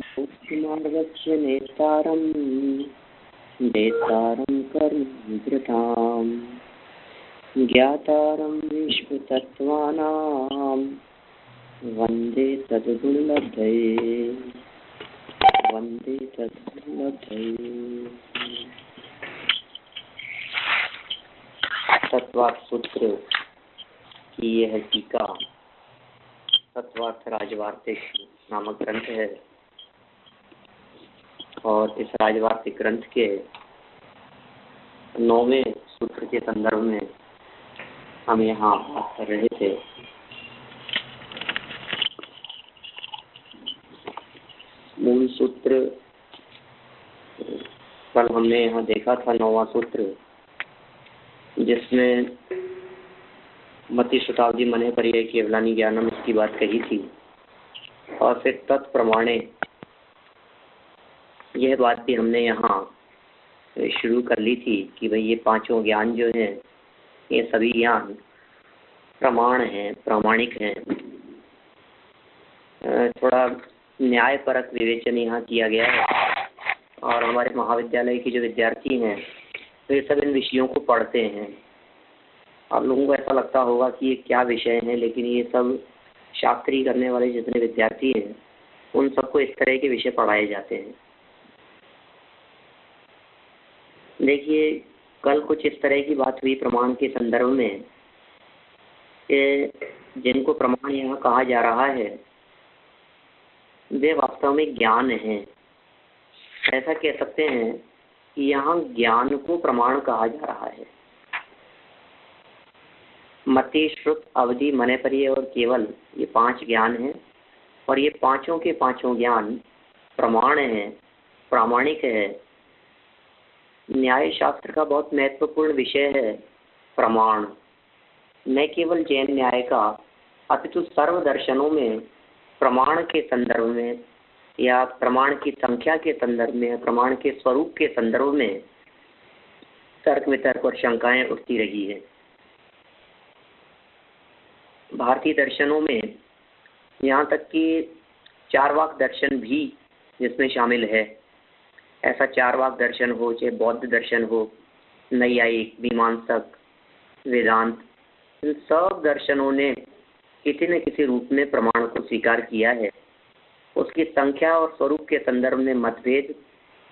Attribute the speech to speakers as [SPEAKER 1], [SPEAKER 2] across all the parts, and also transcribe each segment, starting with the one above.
[SPEAKER 1] मुक्तिमार्गस्य नेतारं देतारं कर्मभृतां ज्ञातारं विश्वतत्त्वानां वन्दे तद्गुणलब्धये वन्दे तद्गुणलब्धये। तत्वार्थ सूत्र की यह टीका तत्वार्थ राजवार्तिक नामक ग्रंथ है और इस राजवार्तिक ग्रंथ के 9वें सूत्र के संदर्भ में हम यहाँ बात कर रहे थे। मूल सूत्र कल हमने यहाँ देखा था 9वां सूत्र, जिसमें मति शताब्दी मने पर्याय केवलानी ज्ञानम इसकी बात कही थी और फिर तत्प्रमाणे यह बात भी हमने यहाँ शुरू कर ली थी कि भाई ये पांचों ज्ञान जो हैं ये सभी ज्ञान प्रमाण हैं, प्रामाणिक हैं। थोड़ा न्यायपरक विवेचन यहाँ किया गया है और हमारे महाविद्यालय के जो विद्यार्थी हैं वे सब इन विषयों को पढ़ते हैं। आप लोगों को ऐसा लगता होगा कि ये क्या विषय हैं, लेकिन ये सब शास्त्री करने वाले जितने विद्यार्थी हैं उन सबको इस तरह के विषय पढ़ाए जाते हैं। देखिए, कल कुछ इस तरह की बात हुई प्रमाण के संदर्भ में कि जिनको प्रमाण यहाँ कहा जा रहा है वे वास्तव में ज्ञान हैं। ऐसा कह सकते हैं कि यहाँ ज्ञान को प्रमाण कहा जा रहा है। मति, श्रुत, अवधि, मने पर्याय और केवल, ये 5 ज्ञान हैं और ये पांचों के पांचों ज्ञान प्रमाण हैं, प्रामाणिक है। न्याय शास्त्र का बहुत महत्वपूर्ण विषय है प्रमाण। न केवल जैन न्याय का अपितु सर्व दर्शनों में प्रमाण के संदर्भ में या प्रमाण की संख्या के संदर्भ में, प्रमाण के स्वरूप के संदर्भ में तर्क वितर्क और शंकाएं उठती रही है। भारतीय दर्शनों में यहाँ तक कि चारवाक दर्शन भी जिसमें शामिल है। ऐसा चारवाक दर्शन हो, चाहे बौद्ध दर्शन हो, नैयायिक, मीमांसक, वेदांत, इन सब दर्शनों ने किसी न किसी रूप में प्रमाण को स्वीकार किया है। उसकी संख्या और स्वरूप के संदर्भ में मतभेद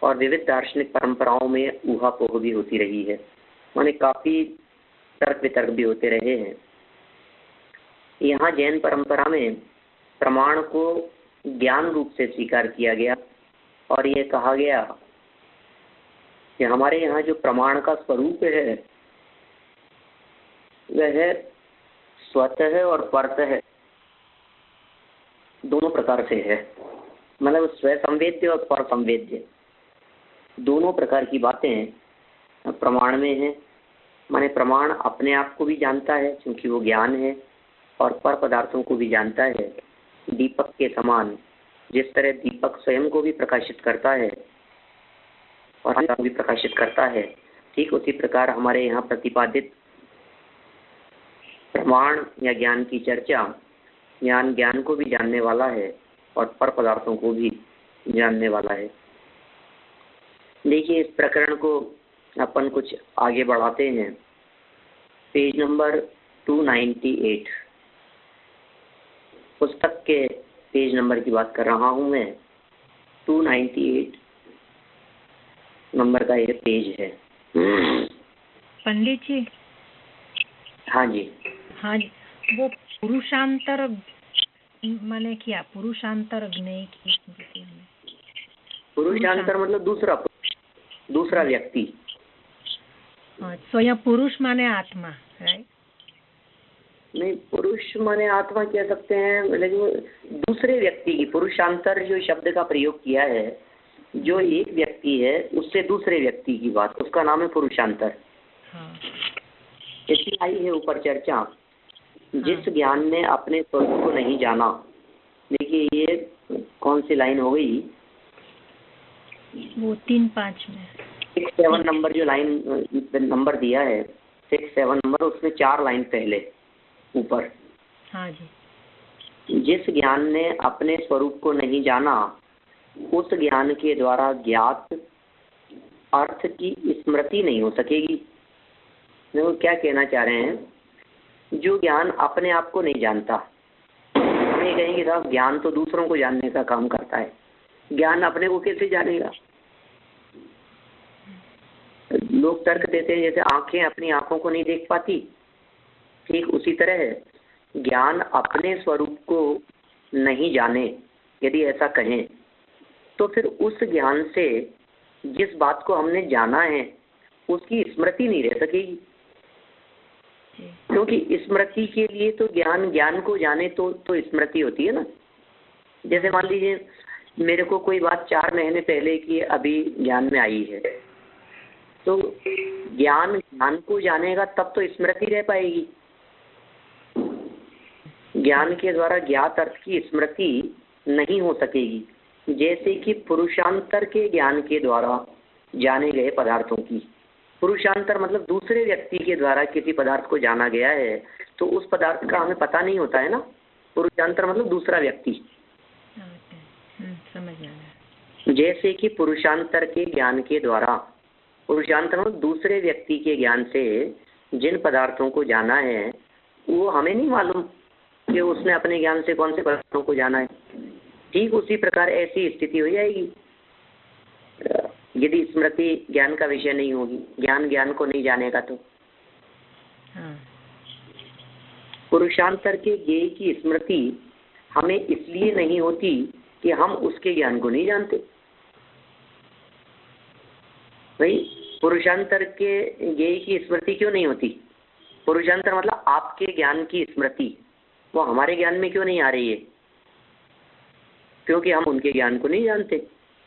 [SPEAKER 1] और विविध दार्शनिक परंपराओं में ऊहापोह भी होती रही है। माने काफी तर्क वितर्क भी होते रहे हैं। यहाँ जैन परंपरा में प्रमाण को ज्ञान रूप से स्वीकार किया गया और ये कहा गया कि हमारे यहाँ जो प्रमाण का स्वरूप है वह स्वतः और परतः दोनों प्रकार से है। मतलब स्व संवेद्य और पर संवेद्य दोनों प्रकार की बातें प्रमाण में है। माने प्रमाण अपने आप को भी जानता है क्योंकि वो ज्ञान है और पर पदार्थों को भी जानता है। दीपक के समान जिस तरह दीपक स्वयं को भी प्रकाशित करता है और भी प्रकाशित करता है, ठीक उसी प्रकार हमारे यहाँ प्रतिपादित प्रमाण या ज्ञान की चर्चा ज्ञान को भी जानने वाला है और पर पदार्थों को भी जानने वाला है। देखिए, इस प्रकरण को अपन कुछ आगे बढ़ाते हैं। पेज नंबर 298 पुस्तक के पेज नंबर की बात कर रहा हूं मैं। 298 नंबर का यह पेज है।
[SPEAKER 2] पंडित जी।
[SPEAKER 1] हाँ जी।
[SPEAKER 2] हाँ जी, वो पुरुषांतर माने क्या? पुरुषांतर ज्ञेय की
[SPEAKER 1] पुरुषांतर मतलब दूसरा व्यक्ति।
[SPEAKER 2] हाँ, स्वयं पुरुष माने आत्मा, राइट?
[SPEAKER 1] नहीं, पुरुष माने आत्मा कह सकते हैं, लेकिन दूसरे व्यक्ति की पुरुषांतर जो शब्द का प्रयोग किया है, जो एक व्यक्ति है उससे दूसरे व्यक्ति की बात, उसका नाम है पुरुषांतर।
[SPEAKER 2] हाँ।
[SPEAKER 1] इसकी आई है ऊपर चर्चा। जिस ज्ञान ने अपने स्वरूप को नहीं जाना। देखिए, ये कौन सी लाइन हो गई?
[SPEAKER 2] वो 3-5 में
[SPEAKER 1] 6-7 नंबर जो लाइन नंबर दिया है, 6-7 नंबर, उसमें 4 लाइन पहले ऊपर।
[SPEAKER 2] हाँ जी।
[SPEAKER 1] जिस ज्ञान ने अपने स्वरूप को नहीं जाना उस ज्ञान के द्वारा ज्ञात अर्थ की स्मृति नहीं हो सकेगी। वो क्या कहना चाह रहे हैं, जो ज्ञान अपने आप को नहीं जानता, हम ये कहेंगे साहब ज्ञान तो दूसरों को जानने का काम करता है, ज्ञान अपने को कैसे जानेगा। लोग तर्क देते हैं जैसे आंखें अपनी आंखों को नहीं देख पाती, ठीक उसी तरह ज्ञान अपने स्वरूप को नहीं जाने, यदि ऐसा कहें तो फिर उस ज्ञान से जिस बात को हमने जाना है उसकी स्मृति नहीं रह सकेगी, क्योंकि स्मृति के लिए तो ज्ञान को जाने तो स्मृति होती है ना। जैसे मान लीजिए मेरे को कोई बात 4 महीने पहले की अभी ज्ञान में आई है, तो ज्ञान को जानेगा तब तो स्मृति रह पाएगी। ज्ञान के द्वारा ज्ञात अर्थ की स्मृति नहीं हो सकेगी, जैसे कि पुरुषांतर के ज्ञान के द्वारा जाने गए पदार्थों की। पुरुषांतर मतलब दूसरे व्यक्ति के द्वारा किसी पदार्थ को जाना गया है तो उस पदार्थ का हमें पता नहीं होता है ना। पुरुषांतर मतलब दूसरा व्यक्ति।
[SPEAKER 2] समझ आया।
[SPEAKER 1] जैसे कि पुरुषांतर के ज्ञान के द्वारा, पुरुषांतर मतलब दूसरे व्यक्ति के ज्ञान से जिन पदार्थों को जाना है वो हमें नहीं मालूम कि उसने अपने ज्ञान से कौन से पदार्थों को जाना है। ठीक उसी प्रकार ऐसी स्थिति हो जाएगी यदि स्मृति ज्ञान का विषय नहीं होगी, ज्ञान को नहीं जानेगा तो। पुरुषांतर के ज्ञेय की स्मृति हमें इसलिए नहीं होती कि हम उसके ज्ञान को नहीं जानते। भाई पुरुषांतर के ज्ञेय की स्मृति क्यों नहीं होती? पुरुषांतर मतलब आपके ज्ञान की स्मृति वो हमारे ज्ञान में क्यों नहीं आ रही है? क्योंकि हम उनके ज्ञान को नहीं जानते।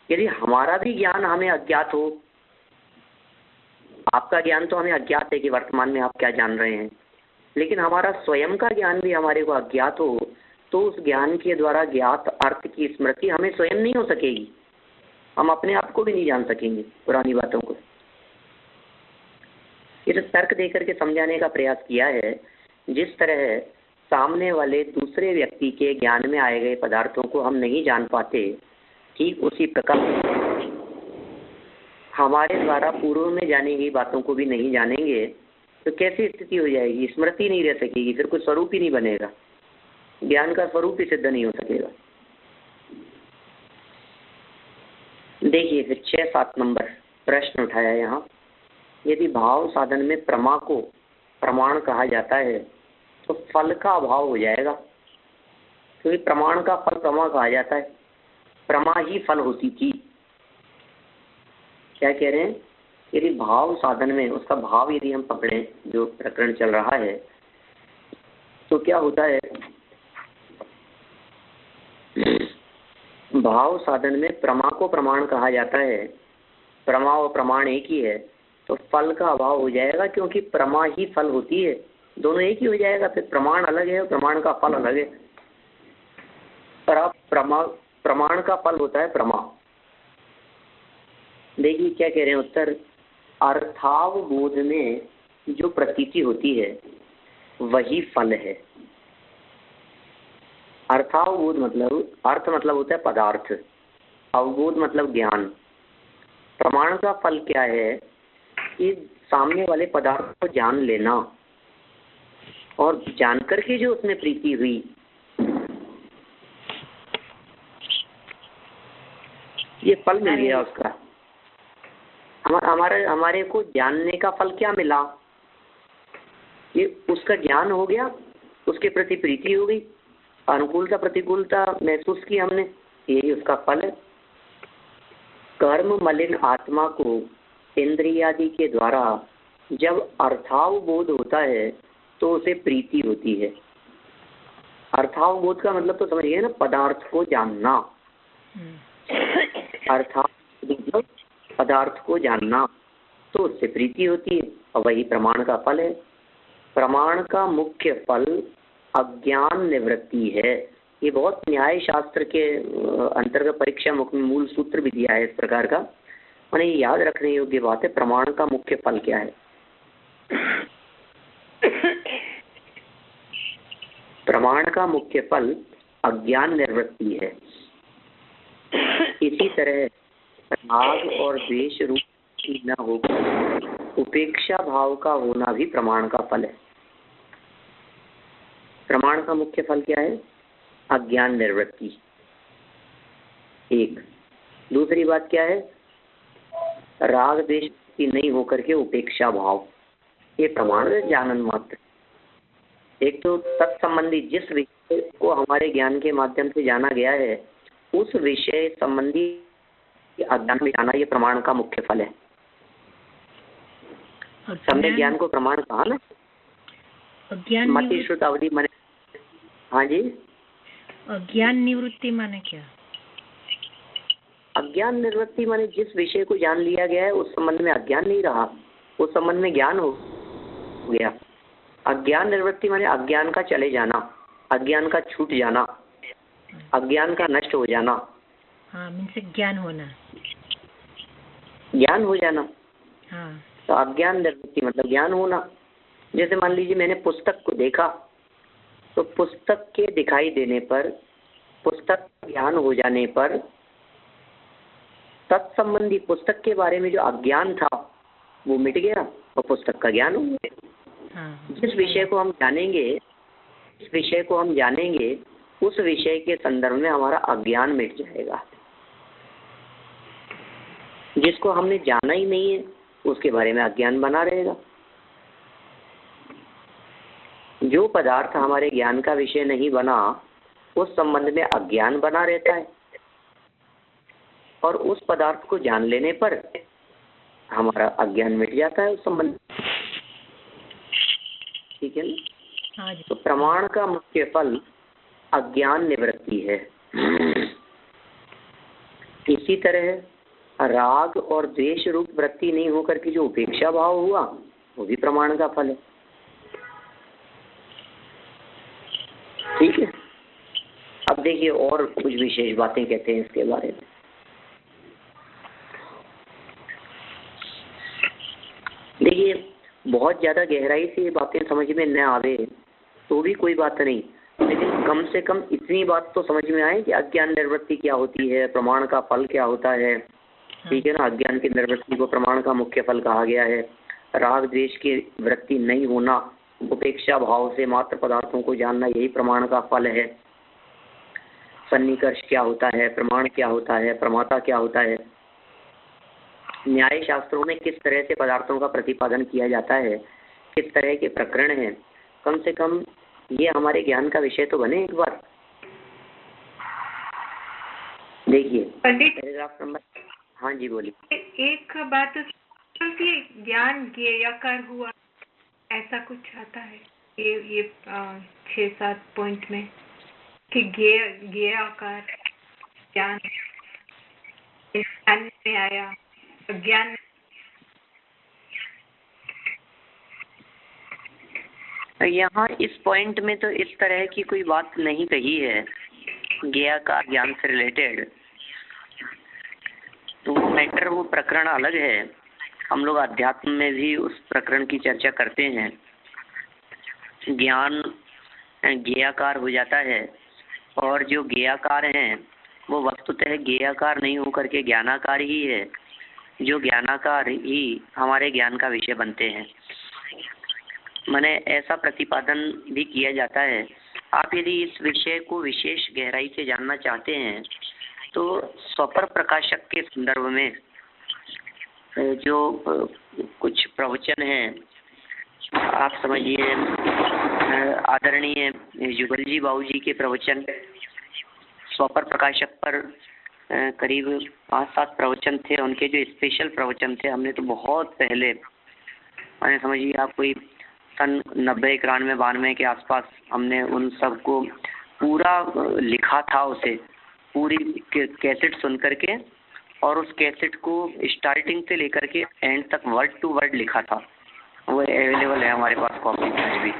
[SPEAKER 1] यदि हमारा भी ज्ञान हमें अज्ञात हो, आपका ज्ञान तो हमें अज्ञात है कि वर्तमान में आप क्या जान रहे हैं, लेकिन हमारा स्वयं का ज्ञान भी हमारे को अज्ञात हो तो उस ज्ञान के द्वारा ज्ञात अर्थ की स्मृति हमें स्वयं नहीं हो सकेगी। हम अपने आप को भी नहीं जान सकेंगे पुरानी बातों को। ये तो तर्क देकर के समझाने का प्रयास किया है। जिस तरह सामने वाले दूसरे व्यक्ति के ज्ञान में आए गए पदार्थों को हम नहीं जान पाते, ठीक उसी प्रकार हमारे द्वारा पूर्व में जानी गई बातों को भी नहीं जानेंगे तो कैसी स्थिति हो जाएगी? स्मृति नहीं रह सकेगी, फिर कोई स्वरूप ही नहीं बनेगा, ज्ञान का स्वरूप ही सिद्ध नहीं हो सकेगा। देखिए फिर 6-7 नंबर प्रश्न उठाया यहाँ। यदि भाव साधन में प्रमा को प्रमाण कहा जाता है तो फल का अभाव हो जाएगा, क्योंकि प्रमाण का फल प्रमा कहा जाता है, प्रमा ही फल होती थी। क्या कह रहे हैं? यदि भाव साधन में उसका भाव यदि हम पकड़ें, जो प्रकरण चल रहा है, तो क्या होता है? भाव साधन में प्रमा को प्रमाण कहा जाता है, प्रमा और प्रमाण एक ही है, तो फल का अभाव हो जाएगा, क्योंकि प्रमा ही फल होती है, दोनों एक ही हो जाएगा। फिर प्रमाण अलग है और प्रमाण का फल अलग है। पर अब प्रमाण का फल होता है प्रमा। देखिए क्या कह रहे हैं उत्तर। अर्थावबोध में जो प्रतीति होती है वही फल है। अर्थावबोध मतलब, अर्थ मतलब होता है पदार्थ, अवबोध मतलब ज्ञान। प्रमाण का फल क्या है कि सामने वाले पदार्थ को जान लेना और जानकर के जो उसमें प्रीति हुई, ये फल मिल गया उसका। हमारे को जानने का फल क्या मिला? ये उसका ज्ञान हो गया, उसके प्रति प्रीति हो गई, अनुकूलता प्रतिकूलता महसूस की हमने, यही उसका फल है। कर्म मलिन आत्मा को इंद्रियादि के द्वारा जब अर्थावबोध होता है तो उसे प्रीति होती है। अर्थावबोध का मतलब तो समझिए ना, पदार्थ को जानना। अर्थात पदार्थ को जानना, तो उससे प्रीति होती है और वही प्रमाण का फल है। प्रमाण का मुख्य फल अज्ञान निवृत्ति है। ये बहुत न्याय शास्त्र के अंतर्गत परीक्षा मुख में मूल सूत्र भी दिया है इस प्रकार का। मैंने ये याद रखने योग्य बात है, प्रमाण का मुख्य फल क्या है। प्रमाण का मुख्य फल अज्ञान निवृत्ति है। इसी तरह राग और द्वेष रूप न होकर उपेक्षा भाव का होना भी प्रमाण का फल है। प्रमाण का मुख्य फल क्या है? अज्ञान निवृत्ति। एक दूसरी बात क्या है? राग द्वेष की नहीं होकर के उपेक्षा भाव, ये प्रमाण है ज्ञानन मात्र। एक तो तत्संबंधी जिस विषय को हमारे ज्ञान के माध्यम से जाना गया है उस विषय संबंधी अज्ञान में जाना, ये प्रमाण का मुख्य फल है। सम्यक ज्ञान को प्रमाण कहा ना, मति श्रुत अवधि माने। हाँ जी,
[SPEAKER 2] अज्ञान निवृत्ति माने क्या?
[SPEAKER 1] अज्ञान निवृत्ति माने जिस विषय को जान लिया गया है उस संबंध में अज्ञान नहीं रहा, उस संबंध में ज्ञान हो गया। अज्ञान निवृत्ति माने अज्ञान का चले जाना, अज्ञान का छूट जाना, अज्ञान का नष्ट हो जाना।
[SPEAKER 2] हाँ, मीन्स ज्ञान होना,
[SPEAKER 1] ज्ञान हो जाना।
[SPEAKER 2] हाँ,
[SPEAKER 1] तो अज्ञान निवृत्ति मतलब ज्ञान होना। जैसे मान लीजिए मैंने पुस्तक को देखा, तो पुस्तक के दिखाई देने पर, पुस्तक ज्ञान हो जाने पर तत्संबंधी पुस्तक के बारे में जो अज्ञान था वो मिट गया और पुस्तक का ज्ञान हो गया।
[SPEAKER 2] हाँ,
[SPEAKER 1] जिस विषय को हम जानेंगे, इस विषय को हम जानेंगे, उस विषय के संदर्भ में हमारा अज्ञान मिट जाएगा। जिसको हमने जाना ही नहीं है उसके बारे में अज्ञान बना रहेगा। जो पदार्थ हमारे ज्ञान का विषय नहीं बना उस संबंध में अज्ञान बना रहता है और उस पदार्थ को जान लेने पर हमारा अज्ञान मिट जाता है उस संबंध। ठीक है ना?
[SPEAKER 2] हाँ जी।
[SPEAKER 1] तो प्रमाण का मुख्य फल अज्ञान निवृत्ति है। इसी तरह राग और द्वेष रूप वृत्ति नहीं होकर के जो उपेक्षा भाव हुआ वो भी प्रमाण का फल है। ठीक है, अब देखिए और कुछ विशेष बातें कहते हैं इसके बारे में। देखिए, बहुत ज्यादा गहराई से ये बातें समझ में न आवे तो भी कोई बात नहीं, लेकिन कम से कम इतनी बात तो समझ में आए कि अज्ञान निवृत्ति क्या होती है, प्रमाण का फल क्या होता है। ठीक है ना? अज्ञान की निवृत्ति को प्रमाण का मुख्य फल कहा गया है। राग द्वेष की वृत्ति नहीं होना, उपेक्षा भाव से मात्र पदार्थों को जानना, यही प्रमाण का फल है। सन्निकर्ष क्या होता है, प्रमाण क्या होता है, प्रमाता क्या होता है, न्याय शास्त्रों में किस तरह से पदार्थों का प्रतिपादन किया जाता है, किस तरह के प्रकरण हैं, कम से कम ये हमारे ज्ञान का विषय तो बने एक बार। देखिए पैराग्राफ नंबर, हाँ जी बोलिए।
[SPEAKER 3] एक बात कि ज्ञान ज्ञेयाकार हुआ, ऐसा कुछ आता है ये 6-7 पॉइंट में कि ज्ञेयाकार ज्ञान में आया, ज्ञान
[SPEAKER 1] यहाँ इस पॉइंट में तो इस तरह की कोई बात नहीं कही है ज्ञेयाकार ज्ञान से रिलेटेड। तो वो मैटर, वो प्रकरण अलग है। हम लोग अध्यात्म में भी उस प्रकरण की चर्चा करते हैं। ज्ञान ज्ञेयाकार हो जाता है और जो ज्ञेयाकार हैं वो वस्तुतः ज्ञेयाकार नहीं होकर के ज्ञानाकार ही है। जो ज्ञानाकार ही हमारे ज्ञान का विषय बनते हैं। माने ऐसा प्रतिपादन भी किया जाता है। आप यदि इस विषय को विशेष गहराई से जानना चाहते हैं तो स्वपर प्रकाशक के संदर्भ में जो कुछ प्रवचन हैं, आप समझिए आदरणीय जुगल जी बाबू जी के प्रवचन स्वपर प्रकाशक पर करीब 5-7 प्रवचन थे। उनके जो स्पेशल प्रवचन थे, हमने तो बहुत पहले, मैंने समझिए आप कोई सन 90-91-92 के आसपास हमने उन सब को पूरा लिखा था, उसे पूरी कैसेट सुन करके, और उस कैसेट को स्टार्टिंग से लेकर के एंड तक वर्ड टू वर्ड लिखा था। वो अवेलेबल है हमारे पास कॉपी आज भी।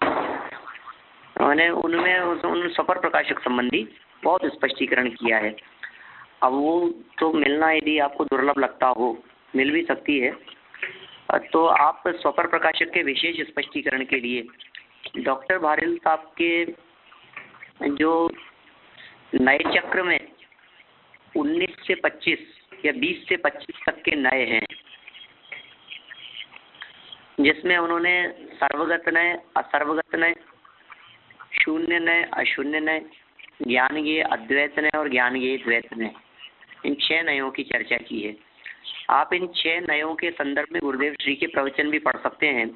[SPEAKER 1] मैंने उनमें उन स्वपर प्रकाशक संबंधी बहुत स्पष्टीकरण किया है। अब वो तो मिलना यदि आपको दुर्लभ लगता हो, मिल भी सकती है, तो आप स्वपर प्रकाशक के विशेष स्पष्टीकरण के लिए डॉक्टर भारिल साहब के जो नए चक्र में 19 से 25 या 20 से 25 तक के नए हैं, जिसमें उन्होंने सर्वगत नय, असर्वगत नय, शून्य नय, अशून्य नय, ज्ञान ज्ञेय अद्वैत नय और ज्ञान ज्ञेय द्वैत नय, इन 6 नयों की चर्चा की है। आप इन 6 नयों के संदर्भ में गुरुदेव श्री के प्रवचन भी पढ़ सकते हैं,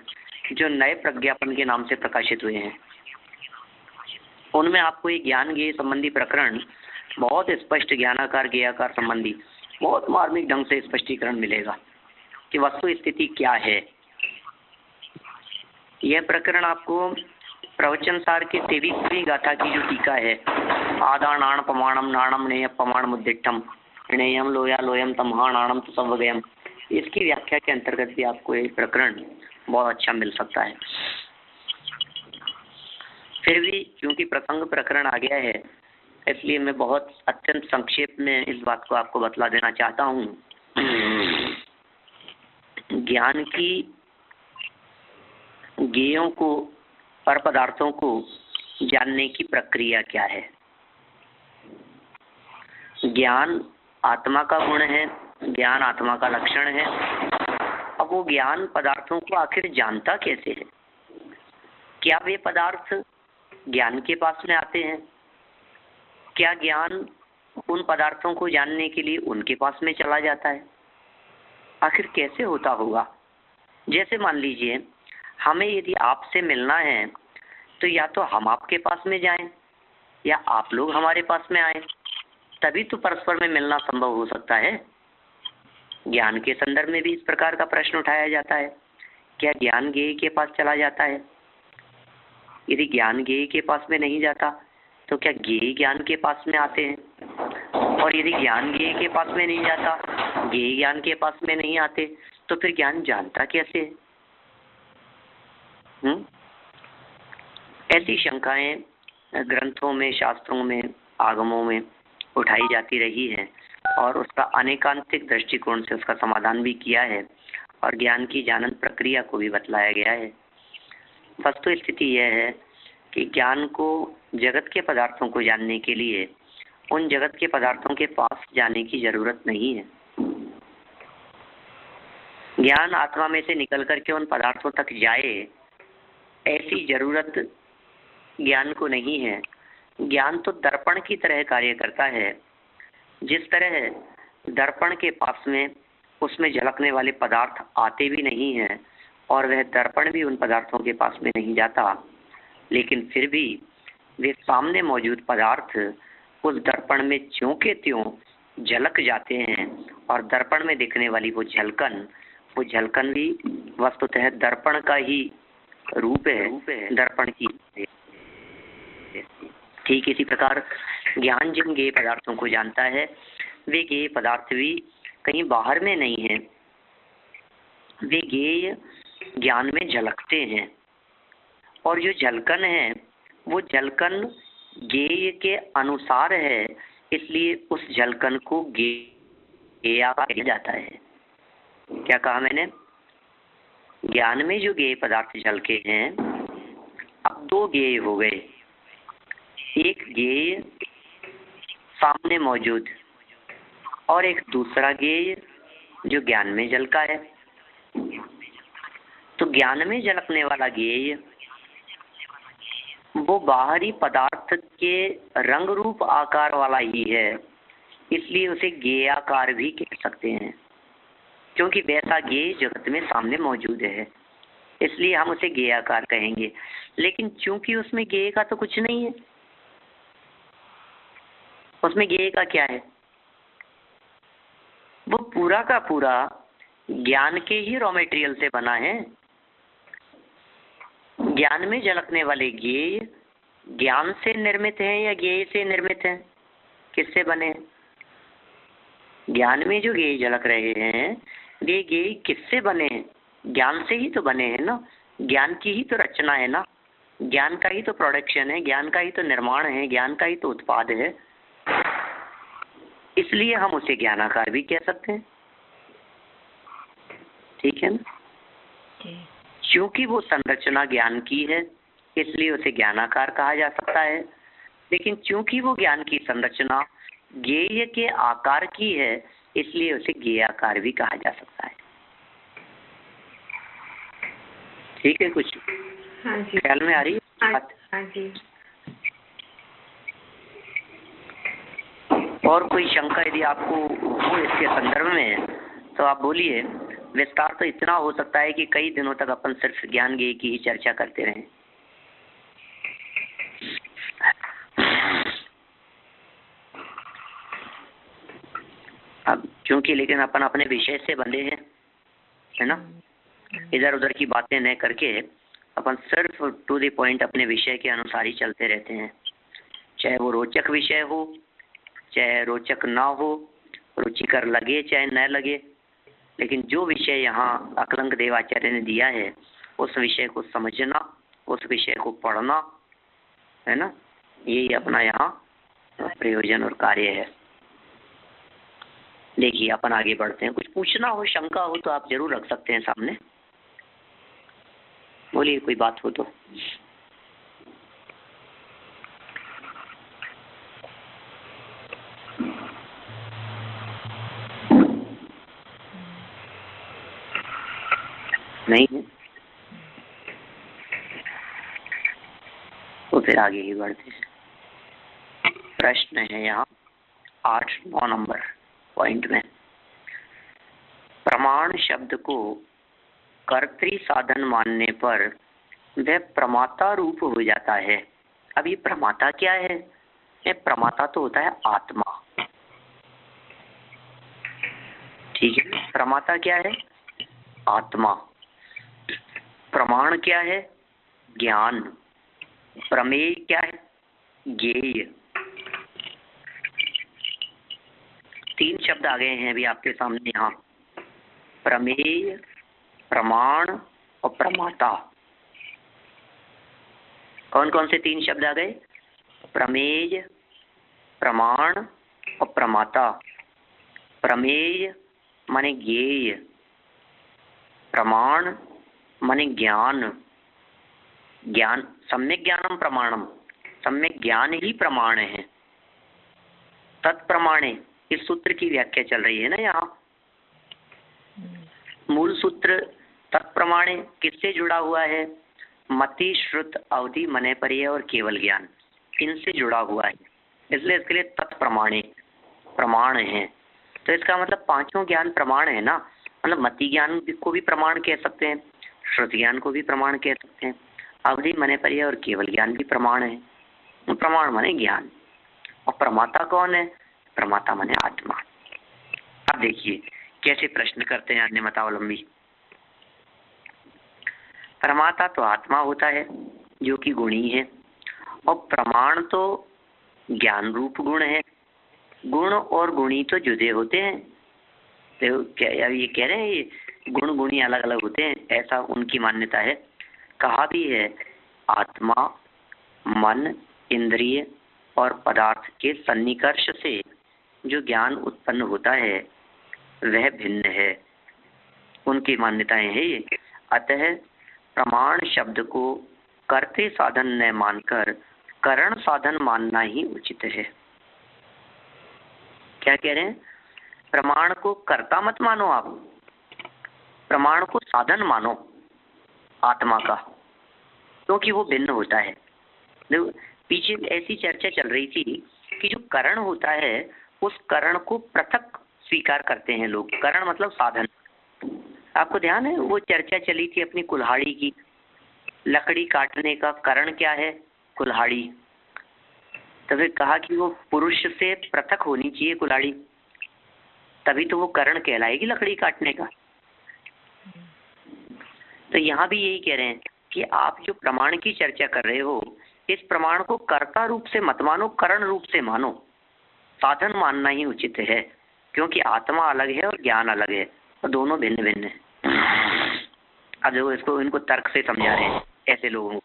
[SPEAKER 1] जो नए प्रज्ञापन के नाम से प्रकाशित हुए हैं। उनमें आपको एक ज्ञान ज्ञेय संबंधी प्रकरण बहुत स्पष्ट, ज्ञानाकार ज्ञेयाकार संबंधी बहुत मार्मिक ढंग से स्पष्टीकरण मिलेगा कि वस्तु स्थिति क्या है। यह प्रकरण आपको प्रवचन सार के 23वीं गाथा की जो टीका है, आदानाण पमाणम नाणम नेय पमाण मुद्दिठम नेयम लोया लोयम तमहाणाणम तसवगयम, इसकी व्याख्या के अंतर्गत भी आपको ये प्रकरण बहुत अच्छा मिल सकता है। फिर भी क्योंकि प्रसंग प्रकरण आ गया है, इसलिए मैं बहुत अत्यंत संक्षेप में इस बात को आपको बतला देना चाहता हूँ। ज्ञान की ज्ञेयों को और पदार्थों को जानने की प्रक्रिया क्या है। ज्ञान आत्मा का गुण है, ज्ञान आत्मा का लक्षण है। अब वो ज्ञान पदार्थों को आखिर जानता कैसे है? क्या वे पदार्थ ज्ञान के पास में आते हैं? क्या ज्ञान उन पदार्थों को जानने के लिए उनके पास में चला जाता है? आखिर कैसे होता होगा? जैसे मान लीजिए हमें यदि आपसे मिलना है तो या तो हम आपके पास में जाएं या आप लोग हमारे पास में आए, तभी तो परस्पर में मिलना संभव हो सकता है। ज्ञान के संदर्भ में भी इस प्रकार का प्रश्न उठाया जाता है, क्या ज्ञान ज्ञेय के पास चला जाता है? यदि ज्ञान ज्ञेय के पास में नहीं जाता तो क्या ज्ञेय ज्ञान के पास में आते हैं? और यदि ज्ञान ज्ञेय के पास में नहीं जाता, ज्ञेय ज्ञान के पास में नहीं आते, तो फिर ज्ञान जानता कैसे है? ऐसी शंकाएं ग्रंथों में, शास्त्रों में, आगमों में उठाई जाती रही है और उसका अनेकांतिक दृष्टिकोण से उसका समाधान भी किया है और ज्ञान की जानन प्रक्रिया को भी बतलाया गया है। वस्तु स्थिति यह है कि ज्ञान को जगत के पदार्थों को जानने के लिए उन जगत के पदार्थों के पास जाने की जरूरत नहीं है। ज्ञान आत्मा में से निकल करके उन पदार्थों तक जाए, ऐसी जरूरत ज्ञान को नहीं है। ज्ञान तो दर्पण की तरह कार्य करता है। जिस तरह दर्पण के पास में उसमें झलकने वाले पदार्थ आते भी नहीं हैं और वह दर्पण भी उन पदार्थों के पास में नहीं जाता, लेकिन फिर भी वे सामने मौजूद पदार्थ उस दर्पण में ज्यों के त्यों झलक जाते हैं और दर्पण में दिखने वाली वो झलकन भी वस्तुतः दर्पण का ही रूप है, दर्पण की। ठीक इसी प्रकार ज्ञान जिन ज्ञेय पदार्थों को जानता है, वे ज्ञेय पदार्थ भी कहीं बाहर में नहीं है, वे ज्ञेय ज्ञान में झलकते हैं। और जो झलकन है वो झलकन ज्ञेय के अनुसार है, इसलिए उस झलकन को ज्ञेय कहा जाता है। क्या कहा मैंने? ज्ञान में जो ज्ञेय पदार्थ झलके हैं, अब 2 ज्ञेय हो गए। एक ज्ञेय सामने मौजूद और एक दूसरा ज्ञेय जो ज्ञान में झलका है। तो ज्ञान में झलकने वाला ज्ञेय वो बाहरी पदार्थ के रंग रूप आकार वाला ही है, इसलिए उसे ज्ञेयाकार भी कह सकते हैं, क्योंकि वैसा ज्ञेय जगत में सामने मौजूद है, इसलिए हम उसे ज्ञेयाकार कहेंगे। लेकिन चूंकि उसमें ज्ञेय का तो कुछ नहीं है, उसमें ज्ञेय का क्या है? वो पूरा का पूरा ज्ञान के ही रॉ मटेरियल से बना है। ज्ञान में झलकने वाले ज्ञेय ज्ञान से निर्मित हैं या ज्ञेय से निर्मित हैं? किससे बने? ज्ञान में जो ज्ञेय झलक रहे हैं, वे ज्ञेय किससे बने हैं? ज्ञान से ही तो बने हैं ना। ज्ञान की ही तो रचना है ना, ज्ञान का ही तो प्रोडक्शन है, ज्ञान का ही तो निर्माण है, ज्ञान का ही तो उत्पाद है, इसलिए हम उसे ज्ञानाकार भी कह सकते हैं। ठीक है ना? क्योंकि वो संरचना ज्ञान की है, इसलिए उसे ज्ञानाकार कहा जा सकता है। लेकिन चूंकि वो ज्ञान की संरचना ज्ञेय के आकार की है, इसलिए उसे ज्ञेयाकार भी कहा जा सकता है। ठीक है, कुछ
[SPEAKER 3] हाँ जी,
[SPEAKER 1] ख्याल में आ रही है बात?
[SPEAKER 3] हाँ जी।
[SPEAKER 1] और कोई शंका यदि आपको हो इसके संदर्भ में तो आप बोलिए। विस्तार तो इतना हो सकता है कि कई दिनों तक अपन सिर्फ ज्ञान ज्ञेय की ही चर्चा करते रहें। अब क्योंकि लेकिन अपन अपने विषय से बंधे हैं, है ना, इधर उधर की बातें न करके अपन सिर्फ टू द पॉइंट अपने विषय के अनुसार ही चलते रहते हैं। चाहे वो रोचक विषय हो, चाहे रोचक ना हो, रुचिकर लगे चाहे न लगे, लेकिन जो विषय यहाँ अकलंक देवाचार्य ने दिया है उस विषय को समझना, उस विषय को पढ़ना, है ना, यही अपना यहाँ प्रयोजन और कार्य है। देखिए अपन आगे बढ़ते हैं। कुछ पूछना हो, शंका हो तो आप जरूर रख सकते हैं सामने। बोलिए, कोई बात हो तो। नहीं है तो फिर आगे ही बढ़ते हैं। प्रश्न है यहाँ 8-9 नंबर पॉइंट में। प्रमाण शब्द को कर्तृ साधन मानने पर वह प्रमाता रूप हो जाता है। अब ये प्रमाता क्या है? ये प्रमाता तो होता है आत्मा। ठीक है, प्रमाता क्या है? आत्मा। प्रमाण क्या है? ज्ञान। प्रमेय क्या है? ज्ञेय। 3 शब्द आ गए हैं अभी आपके सामने यहाँ, प्रमेय, प्रमाण और प्रमाता। कौन कौन से 3 शब्द आ गए? प्रमेय, प्रमाण और प्रमाता। प्रमेय माने ज्ञेय, प्रमाण माने ज्ञान। ज्ञान, सम्यक ज्ञानम प्रमाणम, सम्यक ज्ञान ही प्रमाण है। तत्प्रमाणे, इस सूत्र की व्याख्या चल रही है ना यहाँ। मूल सूत्र तत्प्रमाणे किससे जुड़ा हुआ है? मति, श्रुत, अवधि, मने परिय और केवल ज्ञान, इनसे जुड़ा हुआ है। इसलिए इसके लिए तत्प्रमाणे प्रमाण है। तो इसका मतलब 5 ज्ञान प्रमाण है ना। मतलब मति ज्ञान को भी प्रमाण कह सकते हैं, श्रुत ज्ञान को भी प्रमाण कह सकते हैं, अवधि, मने परिय और केवल ज्ञान भी प्रमाण है। प्रमाण माने ज्ञान। और प्रमाता कौन है? प्रमाता माने आत्मा। अब देखिए कैसे प्रश्न करते हैं अन्य मतावलंबी। प्रमाता तो आत्मा होता है जो कि गुणी है, और प्रमाण तो ज्ञान रूप गुण है। गुण और गुणी तो जुदे होते हैं। तो क्या ये कह रहे हैं ये गुण गुणी अलग अलग होते हैं, ऐसा उनकी मान्यता है। कहा भी है आत्मा, मन, इंद्रिय और पदार्थ के सन्निकर्ष से जो ज्ञान उत्पन्न होता है वह भिन्न है। उनकी मान्यताएं हैं ये। अतः प्रमाण शब्द को कर्ते साधन न मानकर करण साधन मानना ही उचित है। क्या कह रहे हैं? प्रमाण को कर्ता मत मानो आप, प्रमाण को साधन मानो आत्मा का, क्योंकि वो भिन्न होता है। देखो पीछे ऐसी चर्चा चल रही थी कि जो करण होता है उस करण को पृथक स्वीकार करते हैं लोग। करण मतलब साधन। आपको ध्यान है वो चर्चा चली थी अपनी कुल्हाड़ी की। लकड़ी काटने का करण क्या है? कुल्हाड़ी। तो फिर कहा कि वो पुरुष से पृथक होनी चाहिए कुल्हाड़ी, तभी तो वो करण कहलाएगी लकड़ी काटने का। तो यहाँ भी यही कह रहे हैं कि आप जो प्रमाण की चर्चा कर रहे हो इस प्रमाण को कर्ता रूप से मत मानो, करण रूप से मानो। साधन मानना ही उचित है, क्योंकि आत्मा अलग है और ज्ञान अलग है और दोनों भिन्न भिन्न है। अब देखो इसको इनको तर्क से समझा रहे हैं ऐसे लोगों को।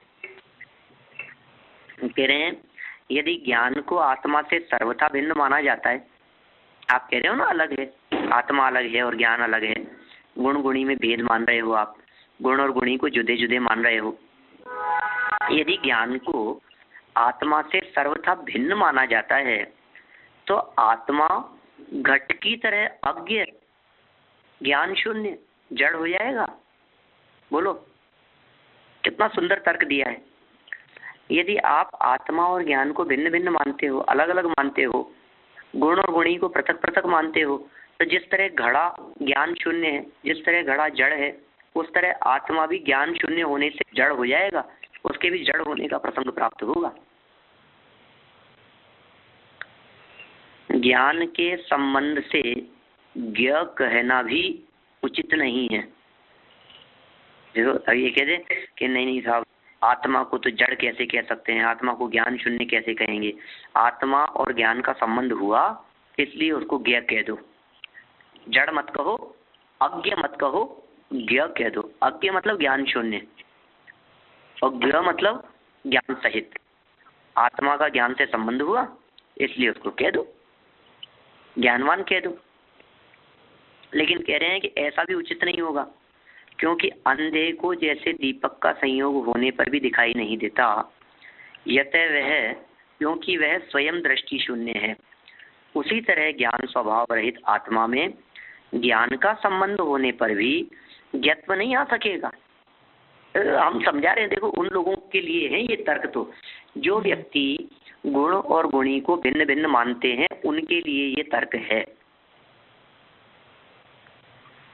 [SPEAKER 1] कह रहे हैं यदि ज्ञान को आत्मा से सर्वथा भिन्न माना जाता है, आप कह रहे हो ना अलग है, आत्मा अलग है और ज्ञान अलग है, गुण गुणी में भेद मान रहे हो आप, गुण और गुणी को जुदे जुदे मान रहे हो। यदि ज्ञान को आत्मा से सर्वथा भिन्न माना जाता है तो आत्मा घट की तरह अज्ञ, ज्ञान शून्य, जड़ हो जाएगा? बोलो, कितना सुंदर तर्क दिया है। यदि आप आत्मा और ज्ञान को भिन्न भिन्न मानते हो, अलग अलग मानते हो, गुण और गुणी को पृथक पृथक मानते हो, तो जिस तरह घड़ा ज्ञान शून्य है, जिस तरह घड़ा जड़ है, उस तरह आत्मा भी ज्ञान शून्य होने से जड़ हो जाएगा, उसके भी जड़ होने का प्रसंग प्राप्त होगा। ज्ञान के संबंध से ज्ञ कहना भी उचित नहीं है। देखो, अभी ये कह दे कि नहीं साहब, आत्मा को तो जड़ कैसे कह सकते हैं, आत्मा को ज्ञान शून्य कैसे कहेंगे? आत्मा और ज्ञान का संबंध हुआ इसलिए उसको ज्ञ कह दो। जड़ मत कहो, अज्ञ मत कहो, ज्ञ कह दो। अज्ञ मतलब ज्ञान शून्य और ज्ञ मतलब ज्ञान सहित। आत्मा का ज्ञान से संबंध हुआ इसलिए उसको कह दो, ज्ञानवान कह दो। लेकिन कह रहे हैं कि ऐसा भी उचित नहीं होगा, क्योंकि अंधे को जैसे दीपक का संयोग होने पर भी दिखाई नहीं देता, यतः वह, क्योंकि वह स्वयं दृष्टि शून्य है, उसी तरह ज्ञान स्वभाव रहित आत्मा में ज्ञान का संबंध होने पर भी ज्ञत्व नहीं आ सकेगा। हम समझा रहे हैं, देखो उन लोगों के लिए है ये तर्क, तो जो व्यक्ति गुण और गुणी को भिन्न भिन्न मानते हैं उनके लिए ये तर्क है।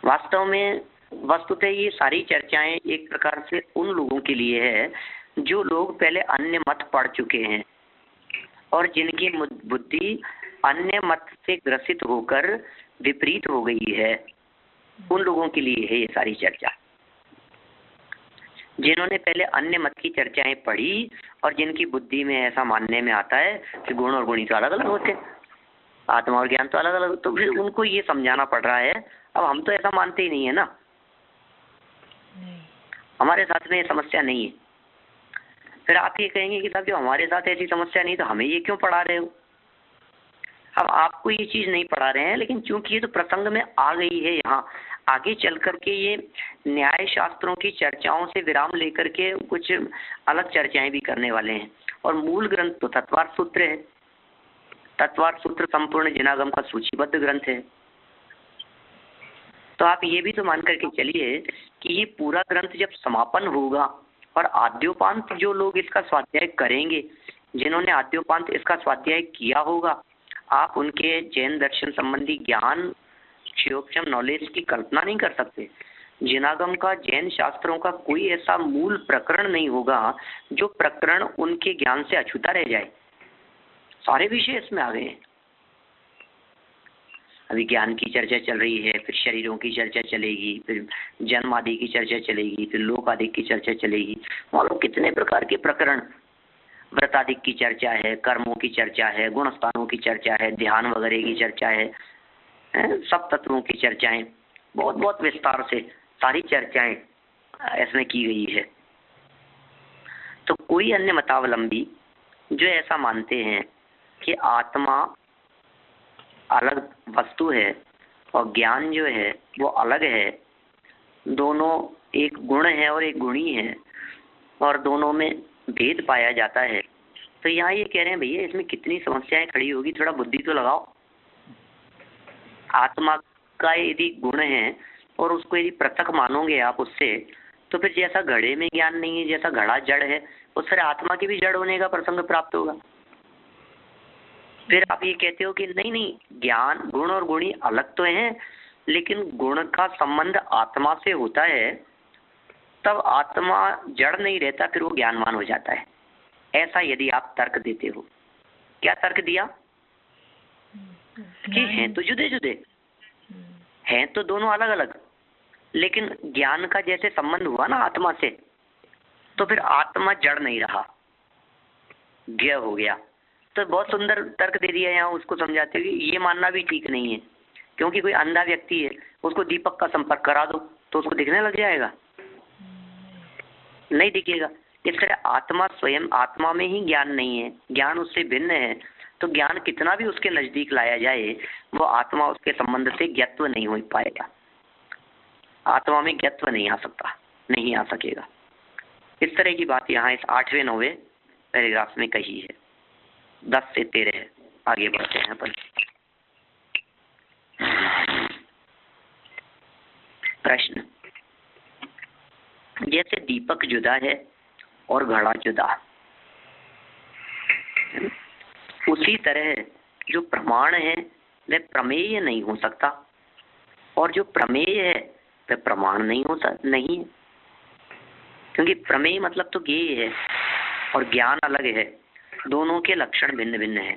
[SPEAKER 1] वास्तव में वस्तुतः ये सारी चर्चाएं एक प्रकार से उन लोगों के लिए है जो लोग पहले अन्य मत पढ़ चुके हैं और जिनकी बुद्धि अन्य मत से ग्रसित होकर विपरीत हो गई है। उन लोगों के लिए है ये सारी चर्चा, जिन्होंने पहले अन्य मत की चर्चाएं पढ़ी और जिनकी बुद्धि में ऐसा मानने में आता है कि गुण और गुणी तो अलग अलग होते हैं, आत्मा और ज्ञान तो अलग अलग, तो फिर उनको ये समझाना पड़ रहा है। अब हम तो ऐसा मानते ही नहीं है ना, हमारे साथ में ये समस्या नहीं है। फिर आप ये कहेंगे कि साहब जो हमारे साथ ऐसी समस्या नहीं तो हमें ये क्यों पढ़ा रहे हो? अब आपको ये चीज नहीं पढ़ा रहे हैं, लेकिन चूंकि ये तो प्रसंग में आ गई है, यहाँ आगे चल करके ये न्याय शास्त्रों की चर्चाओं से विराम लेकर के कुछ अलग चर्चाएं भी करने वाले हैं। और मूल ग्रंथ तो तत्वार्थ सूत्र है। तत्वार्थ सूत्र संपूर्ण जिनागम का सूचीबद्ध ग्रंथ है। तो आप ये भी तो मान करके चलिए कि ये पूरा ग्रंथ जब समापन होगा और आद्योपांत जो लोग इसका स्वाध्याय करेंगे, जिन्होंने आद्योपांत इसका स्वाध्याय किया होगा, आप उनके जैन दर्शन संबंधी ज्ञान, क्षयोक्षम नॉलेज की कल्पना नहीं कर सकते। जिनागम का, जैन शास्त्रों का कोई ऐसा मूल प्रकरण नहीं होगा जो प्रकरण उनके ज्ञान से अछूता रह जाए। सारे विषय इसमें आ गए हैं। अभी ज्ञान की चर्चा चल रही है, फिर शरीरों की चर्चा चलेगी, फिर जन्म आदि की चर्चा चलेगी, फिर लोक आदि की चर्चा चलेगी। मालूम कितने प्रकार के प्रकरण, व्रतादिक की चर्चा है, कर्मों की चर्चा है, गुण स्थानों की चर्चा है, ध्यान वगैरह की चर्चा है, सब तत्वों की चर्चाएं, बहुत बहुत विस्तार से सारी चर्चाएं इसमें की गई है। तो कोई अन्य मतावलंबी जो ऐसा मानते हैं कि आत्मा अलग वस्तु है और ज्ञान जो है वो अलग है, दोनों एक गुण है और एक गुणी है और दोनों में भेद पाया जाता है, तो यहाँ ये कह रहे हैं भैया इसमें कितनी समस्याएं खड़ी होगी, थोड़ा बुद्धि तो लगाओ। आत्मा का यदि गुण है और उसको यदि पृथक मानोगे आप उससे, तो फिर जैसा घड़े में ज्ञान नहीं है, जैसा घड़ा जड़ है, उस तरह आत्मा की भी जड़ होने का प्रसंग प्राप्त होगा। फिर आप ये कहते हो कि नहीं नहीं, ज्ञान, गुण और गुणी अलग तो हैं, लेकिन गुण का संबंध आत्मा से होता है, तब आत्मा जड़ नहीं रहता, फिर वो ज्ञानवान हो जाता है। ऐसा यदि आप तर्क देते हो, क्या तर्क दिया कि हैं तो जुदे जुदे, हैं तो दोनों अलग अलग, लेकिन ज्ञान का जैसे संबंध हुआ ना आत्मा से, तो फिर आत्मा जड़ नहीं रहा, ज्ञ हो गया। तो बहुत सुंदर तर्क दे दिया यहाँ उसको समझाते हुए। ये मानना भी ठीक नहीं है, क्योंकि कोई अंधा व्यक्ति है, उसको दीपक का संपर्क करा दो तो उसको दिखने लग जाएगा? नहीं दिखेगा। इस तरह आत्मा स्वयं, आत्मा में ही ज्ञान नहीं है, ज्ञान उससे भिन्न है, तो ज्ञान कितना भी उसके नजदीक लाया जाए वो आत्मा उसके संबंध से ज्ञत्व नहीं हो पाएगा। आत्मा में ज्ञत्व नहीं आ सकता, नहीं आ सकेगा। इस तरह की बात यहाँ इस 8वें 9वें पैराग्राफ में कही है। 10 से 13 आगे बढ़ते हैं अपन। प्रश्न, जैसे दीपक जुदा है और घड़ा जुदा, उसी तरह जो प्रमाण है वह प्रमेय नहीं हो सकता और जो प्रमेय है वह प्रमाण नहीं होता नहीं है, क्योंकि प्रमेय मतलब तो ज्ञेय है और ज्ञान अलग है, दोनों के लक्षण भिन्न भिन्न है।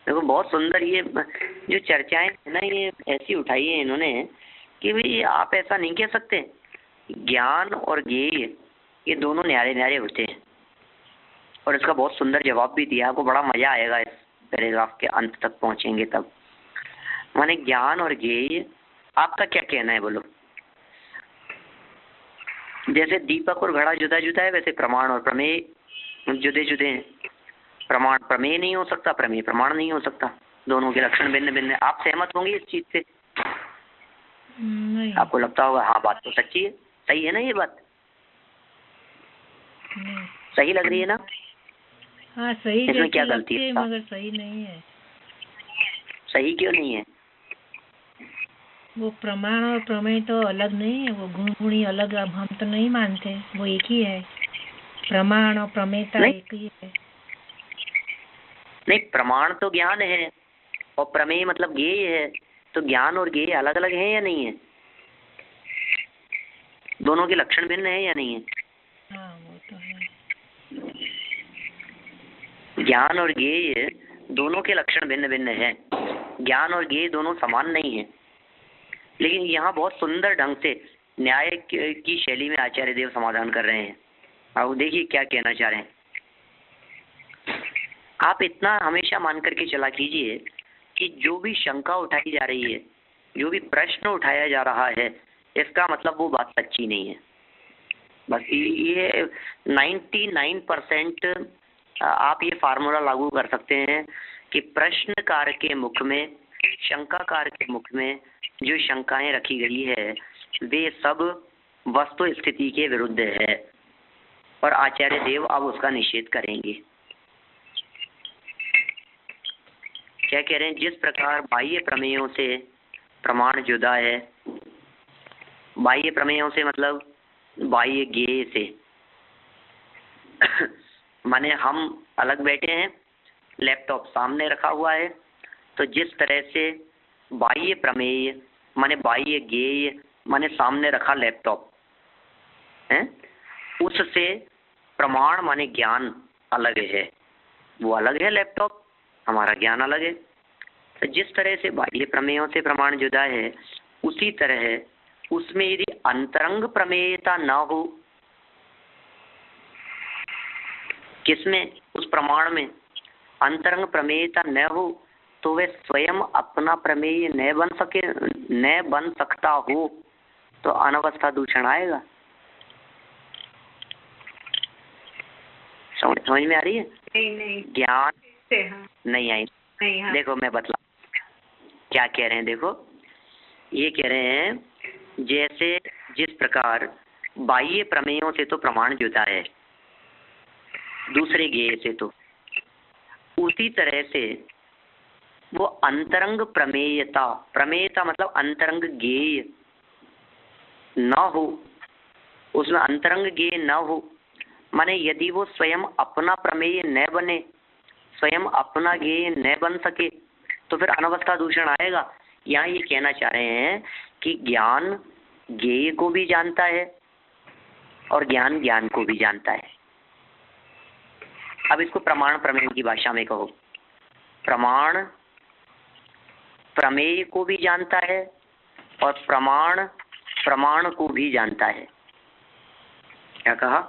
[SPEAKER 1] देखो बहुत सुंदर ये जो चर्चाएं है ना, ये ऐसी उठाई है इन्होंने कि भाई आप ऐसा नहीं कह सकते, ज्ञान और ज्ञेय ये दोनों न्यारे न्यारे होते हैं। और इसका बहुत सुंदर जवाब भी दिया, आपको बड़ा मजा आएगा इस पैराग्राफ के अंत तक पहुंचेंगे तब। माने ज्ञान और ज्ञेय, आपका क्या कहना है बोलो? जैसे दीपक और घड़ा जुदा जुदा है, वैसे प्रमाण और प्रमेय जुदे जुदे हैं। प्रमाण प्रमेय नहीं हो सकता, प्रमेय प्रमाण नहीं हो सकता, दोनों के लक्षण भिन्न भिन्न है। आप सहमत होंगे इस चीज से?
[SPEAKER 2] नहीं।
[SPEAKER 1] आपको लगता होगा हाँ बात तो सच्ची है, सही है ना ये बात?
[SPEAKER 2] नहीं।
[SPEAKER 1] सही लग रही है ना?
[SPEAKER 2] हाँ सही
[SPEAKER 1] इसमें क्या गलती
[SPEAKER 2] है,
[SPEAKER 1] है?
[SPEAKER 2] मगर सही नहीं है।
[SPEAKER 1] सही क्यों नहीं है?
[SPEAKER 2] वो प्रमाण और प्रमेय तो अलग नहीं है, वो गुण गुणी अलग, अब हम तो नहीं मानते, वो एक ही है। प्रमाण और प्रमेयता एक ही है।
[SPEAKER 1] नहीं, प्रमाण तो ज्ञान है और प्रमेय मतलब ज्ञेय है, तो ज्ञान और ज्ञेय अलग अलग है या नहीं है? दोनों के लक्षण भिन्न है या नहीं है?
[SPEAKER 2] हाँ वो तो है।
[SPEAKER 1] ज्ञान और ज्ञेय दोनों के लक्षण भिन्न भिन्न है, ज्ञान और ज्ञेय दोनों समान नहीं है। लेकिन यहाँ बहुत सुंदर ढंग से न्याय की शैली में आचार्य देव समाधान कर रहे हैं। अब देखिए क्या कहना चाह रहे हैं। आप इतना हमेशा मान करके चला कीजिए कि जो भी शंका उठाई जा रही है, जो भी प्रश्न उठाया जा रहा है, इसका मतलब वो बात सच्ची नहीं है। बस ये 99% आप ये फार्मूला लागू कर सकते हैं कि प्रश्नकार के मुख में, शंकाकार के मुख में जो शंकाएं रखी गई है वे सब वस्तु स्थिति के विरुद्ध है और आचार्य देव अब उसका निषेध करेंगे। क्या कह रहे हैं? जिस प्रकार बाह्य प्रमेयों से प्रमाण जुदा है, बाह्य प्रमेयों से मतलब बाह्य ज्ञेय से माने हम अलग बैठे हैं, लैपटॉप सामने रखा हुआ है, तो जिस तरह से बाह्य प्रमेय माने बाह्य ज्ञेय माने सामने रखा लैपटॉप है, उससे प्रमाण माने ज्ञान अलग है, वो अलग है लैपटॉप, हमारा ज्ञान अलग है। तो जिस तरह से बाह्य प्रमेयों से प्रमाण जुदा है, उसी तरह उसमें यदि अंतरंग प्रमेयता न हो, किसमें? उस प्रमाण में अंतरंग प्रमेयता न हो, तो वह स्वयं अपना प्रमेय न बन सकता हो, तो अनवस्था दूषण आएगा। समझ में आ रही है?
[SPEAKER 3] नहीं
[SPEAKER 1] ज्ञान
[SPEAKER 3] हाँ।
[SPEAKER 1] नहीं आई।
[SPEAKER 3] नहीं हाँ।
[SPEAKER 1] देखो मैं बतला क्या कह रहे हैं। देखो ये कह रहे हैं जैसे जिस प्रकार बाह्य प्रमेयों से तो प्रमाण जुदा है दूसरे ज्ञेय से, तो उसी तरह से वो अंतरंग प्रमेयता, प्रमेयता मतलब अंतरंग ज्ञेय न हो, उसमें अंतरंग ज्ञेय न हो, माने यदि वो स्वयं अपना प्रमेय न बने, स्वयं अपना ज्ञेय न बन सके, तो फिर अनवस्था दूषण आएगा। यहाँ ये कहना चाह रहे हैं कि ज्ञान ज्ञेय को भी जानता है और ज्ञान ज्ञान को भी जानता है। अब इसको प्रमाण प्रमेय की भाषा में कहो, प्रमाण प्रमेय को भी जानता है और प्रमाण प्रमाण को भी जानता है। क्या कहा?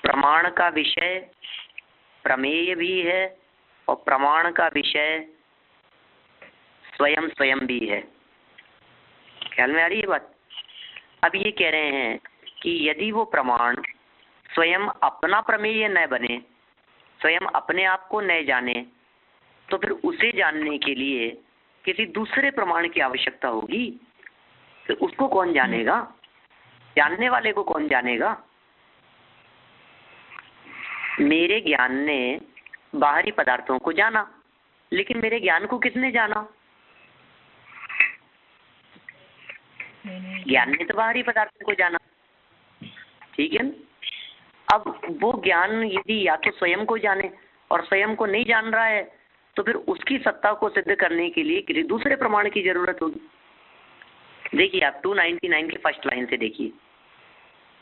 [SPEAKER 1] प्रमाण का विषय प्रमेय भी है और प्रमाण का विषय स्वयं स्वयं भी है। ख्याल में आ रही है बात? अब ये कह रहे हैं कि यदि वो प्रमाण स्वयं अपना प्रमेय न बने, स्वयं अपने आप को न जाने, तो फिर उसे जानने के लिए किसी दूसरे प्रमाण की आवश्यकता होगी। तो उसको कौन जानेगा? जानने वाले को कौन जानेगा? मेरे ज्ञान ने बाहरी पदार्थों को जाना, लेकिन मेरे ज्ञान को किसने जाना? ज्ञान ने तो बाहरी पदार्थों को जाना, ठीक है ना। अब वो ज्ञान यदि या तो स्वयं को जाने और स्वयं को नहीं जान रहा है तो फिर उसकी सत्ता को सिद्ध करने के लिए किसी दूसरे प्रमाण की जरूरत होगी। देखिए आप 299 की फर्स्ट लाइन से देखिए,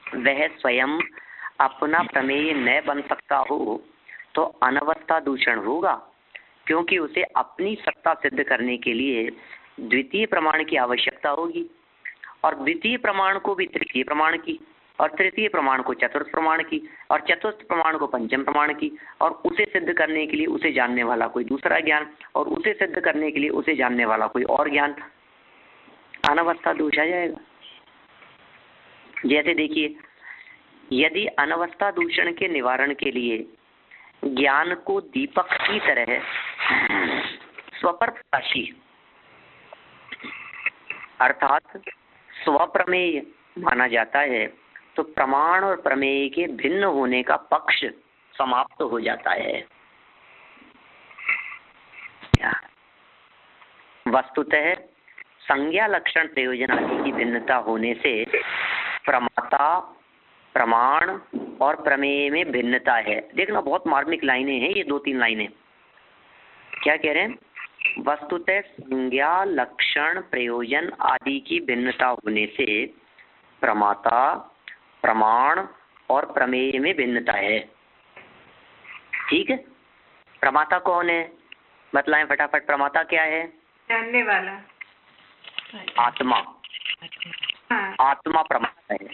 [SPEAKER 1] वह स्वयं अपना प्रमेय न बन सकता हो तो अनवस्था दूषण होगा, क्योंकि उसे अपनी सत्ता सिद्ध करने के लिए द्वितीय प्रमाण की आवश्यकता होगी, और द्वितीय प्रमाण को भी तृतीय प्रमाण की, और तृतीय प्रमाण को चतुर्थ प्रमाण की, और चतुर्थ प्रमाण को पंचम प्रमाण की, और उसे सिद्ध करने के लिए उसे जानने वाला कोई दूसरा ज्ञान, और उसे सिद्ध करने के लिए उसे जानने वाला कोई और ज्ञान। अनवस्था दोष आ जाएगा। जैसे देखिए, यदि अनवस्था दूषण के निवारण के लिए ज्ञान को दीपक की तरह स्वपर प्रकाशी अर्थात स्वप्रमेय माना जाता है तो प्रमाण और प्रमेय के भिन्न होने का पक्ष समाप्त हो जाता है। वस्तुतः संज्ञा लक्षण प्रयोजन आदि की भिन्नता होने से प्रमाता प्रमाण और प्रमेय में भिन्नता है। देखना बहुत मार्मिक लाइनें हैं ये, 2-3 लाइनें। क्या कह रहे हैं? वस्तुतः संज्ञा लक्षण प्रयोजन आदि की भिन्नता होने से प्रमाता प्रमाण और प्रमेय में भिन्नता है। ठीक है, प्रमाता कौन है बतलाएं फटाफट। प्रमाता क्या है?
[SPEAKER 3] जानने वाला,
[SPEAKER 1] आत्मा।
[SPEAKER 3] हाँ।
[SPEAKER 1] आत्मा प्रमाता है।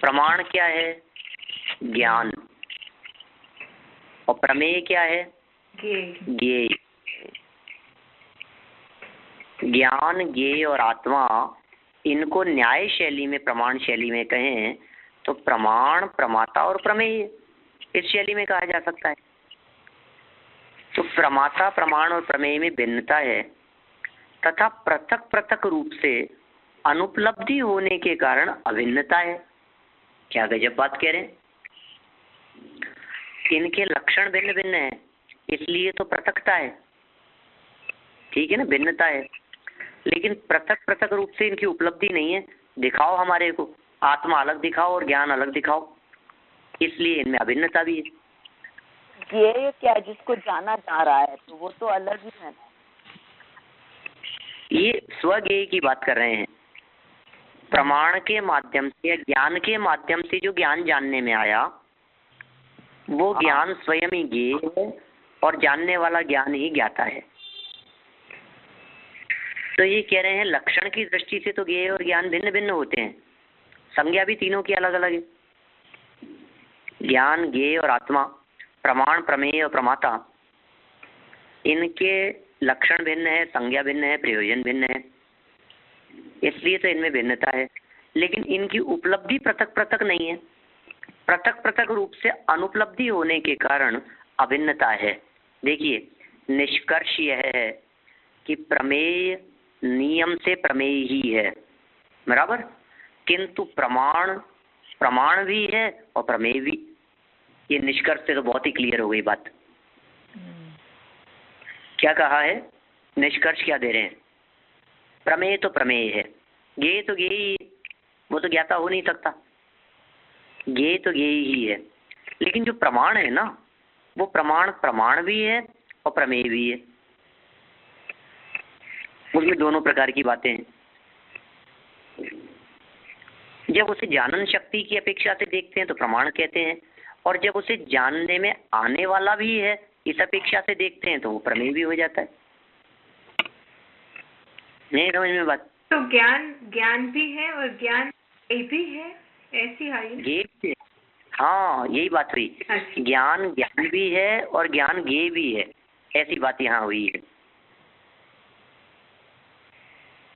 [SPEAKER 1] प्रमाण क्या है? ज्ञान। और प्रमेय क्या है? ज्ञेय। ज्ञान, ज्ञेय और आत्मा, इनको न्याय शैली में, प्रमाण शैली में कहें तो प्रमाण, प्रमाता और प्रमेय, इस शैली में कहा जा सकता है। तो प्रमाता, प्रमाण और प्रमेय में भिन्नता है तथा पृथक पृथक रूप से अनुपलब्धि होने के कारण अभिन्नता है। क्या गजब बात कह रहे हैं। इनके लक्षण भिन्न भिन्न है, इसलिए तो पृथकता है। ठीक है ना, भिन्नता है, लेकिन पृथक पृथक रूप से इनकी उपलब्धि नहीं है। दिखाओ हमारे को, आत्मा अलग दिखाओ और ज्ञान अलग दिखाओ, इसलिए इनमें अभिन्नता भी है।
[SPEAKER 4] ये क्या जिसको जाना जा रहा है तो वो तो अलग ही है।
[SPEAKER 1] ये स्वज्ञेय की बात कर रहे हैं। प्रमाण के माध्यम से या ज्ञान के माध्यम से जो ज्ञान जानने में आया वो ज्ञान स्वयं ही ज्ञेय है और जानने वाला ज्ञान ही ज्ञाता है। तो ये कह रहे हैं लक्षण की दृष्टि से तो ज्ञेय और ज्ञान भिन्न भिन्न होते हैं, संज्ञा भी तीनों की अलग अलग है। ज्ञान, ज्ञेय और आत्मा, प्रमाण, प्रमेय और प्रमाता, इनके लक्षण भिन्न है, संज्ञा भिन्न है, प्रयोजन भिन्न है, इसलिए तो इनमें भिन्नता है। लेकिन इनकी उपलब्धि पृथक पृथक नहीं है, पृथक पृथक रूप से अनुपलब्धि होने के कारण अभिन्नता है। देखिए, निष्कर्ष यह है कि प्रमेय नियम से प्रमेय ही है, बराबर, किंतु प्रमाण प्रमाण भी है और प्रमेय भी। ये निष्कर्ष से तो बहुत ही क्लियर हो गई बात। क्या कहा है? निष्कर्ष क्या दे रहे हैं? प्रमेय तो प्रमेय है, ज्ञेय तो ज्ञेय, वो तो ज्ञाता हो नहीं सकता, ज्ञेय तो ज्ञेय ही है। लेकिन जो प्रमाण है ना, वो प्रमाण प्रमाण भी है और प्रमेय भी है, उसमें दोनों प्रकार की बातें हैं। जब उसे जानन शक्ति की अपेक्षा से देखते हैं तो प्रमाण कहते हैं, और जब उसे जानने में आने वाला भी है इस अपेक्षा से देखते हैं तो वो प्रमेय भी हो जाता है। नहीं समझ में बात?
[SPEAKER 3] तो ज्ञान ज्ञान भी है और ज्ञान भी है, ऐसी है।
[SPEAKER 1] हाँ, यही बात हुई।
[SPEAKER 3] अच्छा।
[SPEAKER 1] ज्ञान ज्ञान भी है और ज्ञान ज्ञेय भी है, ऐसी बात यहाँ हुई है।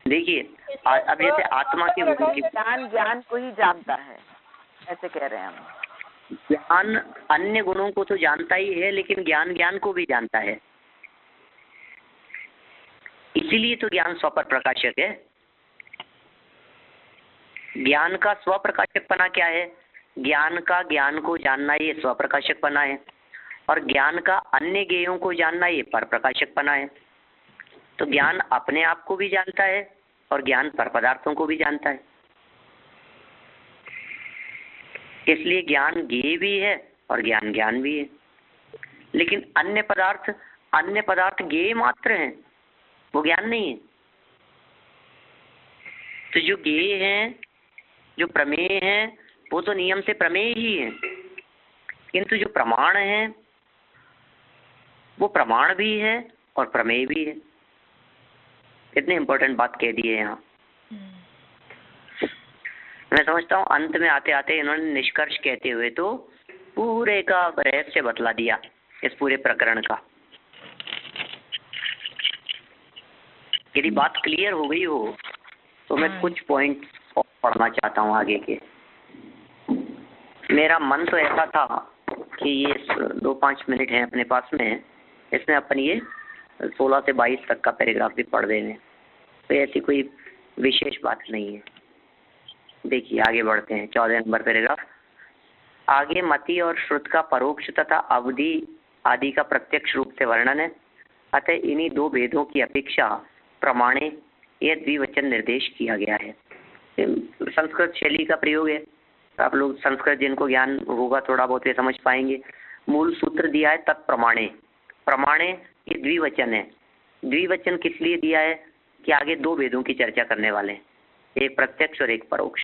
[SPEAKER 1] देखिए, अब जैसे आत्मा के
[SPEAKER 4] ज्ञान ज्ञान को ही जानता है, ऐसे कह रहे हैं हम।
[SPEAKER 1] ज्ञान अन्य गुणों को तो जानता ही है, लेकिन ज्ञान ज्ञान को भी जानता है, इसीलिए तो ज्ञान स्वपर प्रकाशक है। ज्ञान का स्वप्रकाशकपना क्या है? ज्ञान का ज्ञान को जानना ये स्वप्रकाशकपना है, और ज्ञान का अन्य ज्ञेयों को जानना ये पर प्रकाशकपना है। तो ज्ञान अपने आप को भी जानता है और ज्ञान पर पदार्थों को भी जानता है। इसलिए ज्ञान ज्ञेय भी है और ज्ञान ज्ञान भी है। लेकिन अन्य पदार्थ ज्ञेय मात्र हैं, वो ज्ञान नहीं है। तो जो ज्ञेय है, जो प्रमेय है, वो तो नियम से प्रमेय ही है, किंतु जो प्रमाण है वो प्रमाण भी है और प्रमेय भी है। कितनी इंपॉर्टेंट बात कह दी है यहाँ। मैं समझता हूँ अंत में आते आते इन्होंने निष्कर्ष कहते हुए तो पूरे का रहस्य बतला दिया इस पूरे प्रकरण का। यदि बात क्लियर हो गई हो तो मैं कुछ पॉइंट पढ़ना चाहता हूँ आगे के। मेरा मन तो ऐसा था कि ये 2-5 मिनट हैं अपने पास में, इसमें अपन ये 16 से 22 तक का पैराग्राफ भी पढ़ देंगे, तो ऐसी कोई विशेष बात नहीं है। देखिए आगे बढ़ते हैं। 14 नंबर पैराग्राफ। आगे मति और श्रुत का परोक्ष तथा अवधि आदि का प्रत्यक्ष रूप से वर्णन है। अतः इन्हीं दो भेदों की अपेक्षा प्रमाणे यह द्विवचन निर्देश किया गया है। संस्कृत शैली का प्रयोग है, आप लोग संस्कृत जिनको ज्ञान होगा थोड़ा बहुत वे समझ पाएंगे। मूल सूत्र दिया है तत्प्रमाणे। प्रमाणे ये द्विवचन है। द्विवचन किस लिए दिया है कि आगे दो भेदों की चर्चा करने वाले हैं, एक प्रत्यक्ष और एक परोक्ष,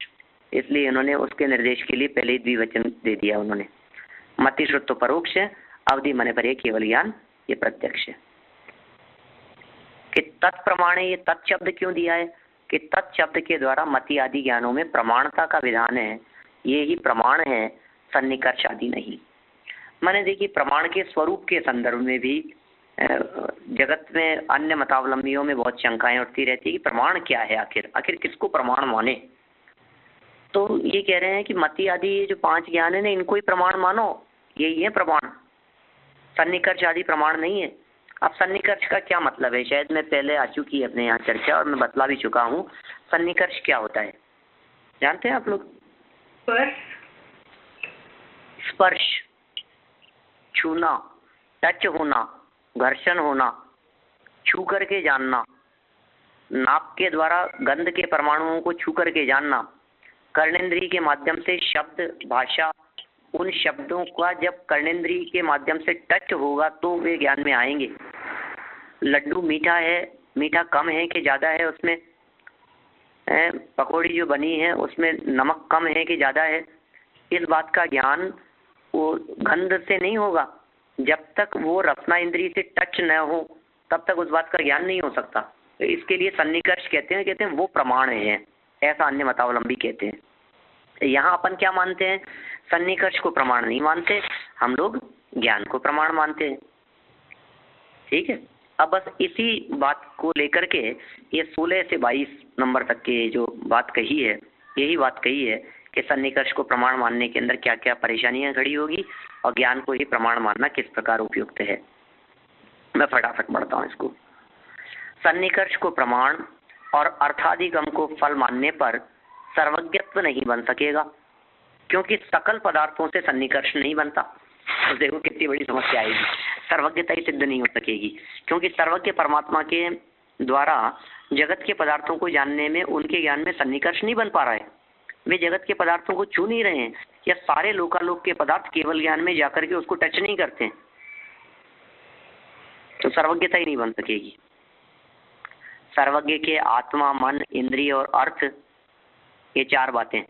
[SPEAKER 1] इसलिए इन्होंने उसके निर्देश के लिए पहले ही द्विवचन दे दिया उन्होंने। मति श्रुत तो परोक्ष है, अवधि मने पर केवल ज्ञान ये प्रत्यक्ष है। कि तत्प्रमाणे, ये तत्शब्द क्यों दिया है कि तत्शब्द के द्वारा मति आदि ज्ञानों में प्रमाणता का विधान है, ये ही प्रमाण है, सन्निकर्ष आदि नहीं। मैंने देखिए प्रमाण के स्वरूप के संदर्भ में भी जगत में अन्य मतावलंबियों में बहुत शंकाएं उठती रहती है कि प्रमाण क्या है, आखिर किसको प्रमाण माने। तो ये कह रहे हैं कि मति आदि जो 5 ज्ञान है ना, इनको ही प्रमाण मानो, यही है प्रमाण, सन्निकर्ष आदि प्रमाण नहीं है। अब सन्निकर्ष का क्या मतलब है, शायद मैं पहले आ चुकी है अपने यहाँ चर्चा और मैं बतला भी चुका हूँ। सन्निकर्ष क्या होता है जानते हैं आप लोग? स्पर्श, छूना, टच होना, घर्षण होना, छू करके जानना, नाक के द्वारा गंध के परमाणुओं को छू करके जानना, कर्णेंद्रिय के माध्यम से शब्द भाषा, उन शब्दों का जब कर्णेंद्रिय के माध्यम से टच होगा तो वे ज्ञान में आएंगे। लड्डू मीठा है, मीठा कम है कि ज़्यादा है उसमें, पकौड़ी जो बनी है उसमें नमक कम है कि ज़्यादा है, इस बात का ज्ञान वो गंध से नहीं होगा। जब तक वो रसना इंद्रिय से टच न हो तब तक उस बात का ज्ञान नहीं हो सकता। तो इसके लिए सन्निकर्ष कहते हैं वो प्रमाण है, ऐसा अन्य मतावलंबी कहते हैं। यहाँ अपन क्या मानते हैं, सन्निकर्ष को प्रमाण नहीं मानते, हम लोग ज्ञान को प्रमाण मानते हैं। ठीक है, अब बस इसी बात को लेकर के ये 16 से 22 नंबर तक की जो बात कही है, यही बात कही है कि सन्निकर्ष को प्रमाण मानने के अंदर क्या क्या परेशानियां खड़ी होगी और ज्ञान को ही प्रमाण मानना किस प्रकार उपयुक्त है। मैं फटाफट बढ़ता हूँ इसको। सन्निकर्ष को प्रमाण और अर्थाधिगम को फल मानने पर सर्वज्ञत्व नहीं बन सकेगा, क्योंकि सकल पदार्थों से सन्निकर्ष नहीं बनता। तो देखो कितनी बड़ी समस्या आएगी, सर्वज्ञता ही सिद्ध नहीं हो सकेगी, क्योंकि सर्वज्ञ परमात्मा के द्वारा जगत के पदार्थों को जानने में उनके ज्ञान में सन्निकर्ष नहीं बन पा रहा है। वे जगत के पदार्थों को छू नहीं रहे हैं, या सारे लोकालोक के पदार्थ केवल ज्ञान में जाकर के उसको टच नहीं करते, तो सर्वज्ञता ही नहीं बन सकेगी। सर्वज्ञ के आत्मा, मन, इंद्रिय और अर्थ, ये 4 बातें,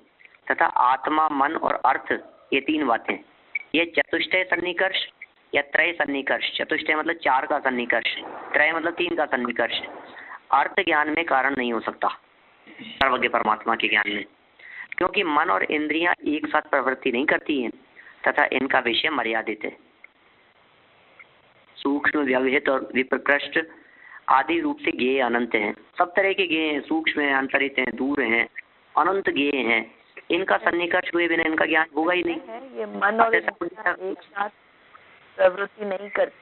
[SPEAKER 1] तथा आत्मा, मन और अर्थ, ये 3 बातें, ये चतुष्टय सन्निकर्ष या त्रय सन्निकर्ष। चतुष्टय मतलब 4 का सन्निकर्ष, त्रय मतलब 3 का सन्निकर्ष अर्थ ज्ञान में कारण नहीं हो सकता सर्वज्ञ परमात्मा के ज्ञान में, क्योंकि मन और इंद्रियां एक साथ प्रवृत्ति नहीं करती हैं तथा इनका विषय मर्यादित है। सूक्ष्म, व्यवहित और विप्रकृष्ट आदि रूप से ज्ञेय अनंत हैं। सब तरह के ज्ञेय हैं, सूक्ष्म हैं, अंतरित हैं, दूर हैं, अनंत ज्ञेय हैं। इनका सन्निकर्ष हुए बिना इनका ज्ञान होगा ही नहीं।
[SPEAKER 4] ये मन और इंद्रियां एक साथ प्रवृत्ति नहीं करती,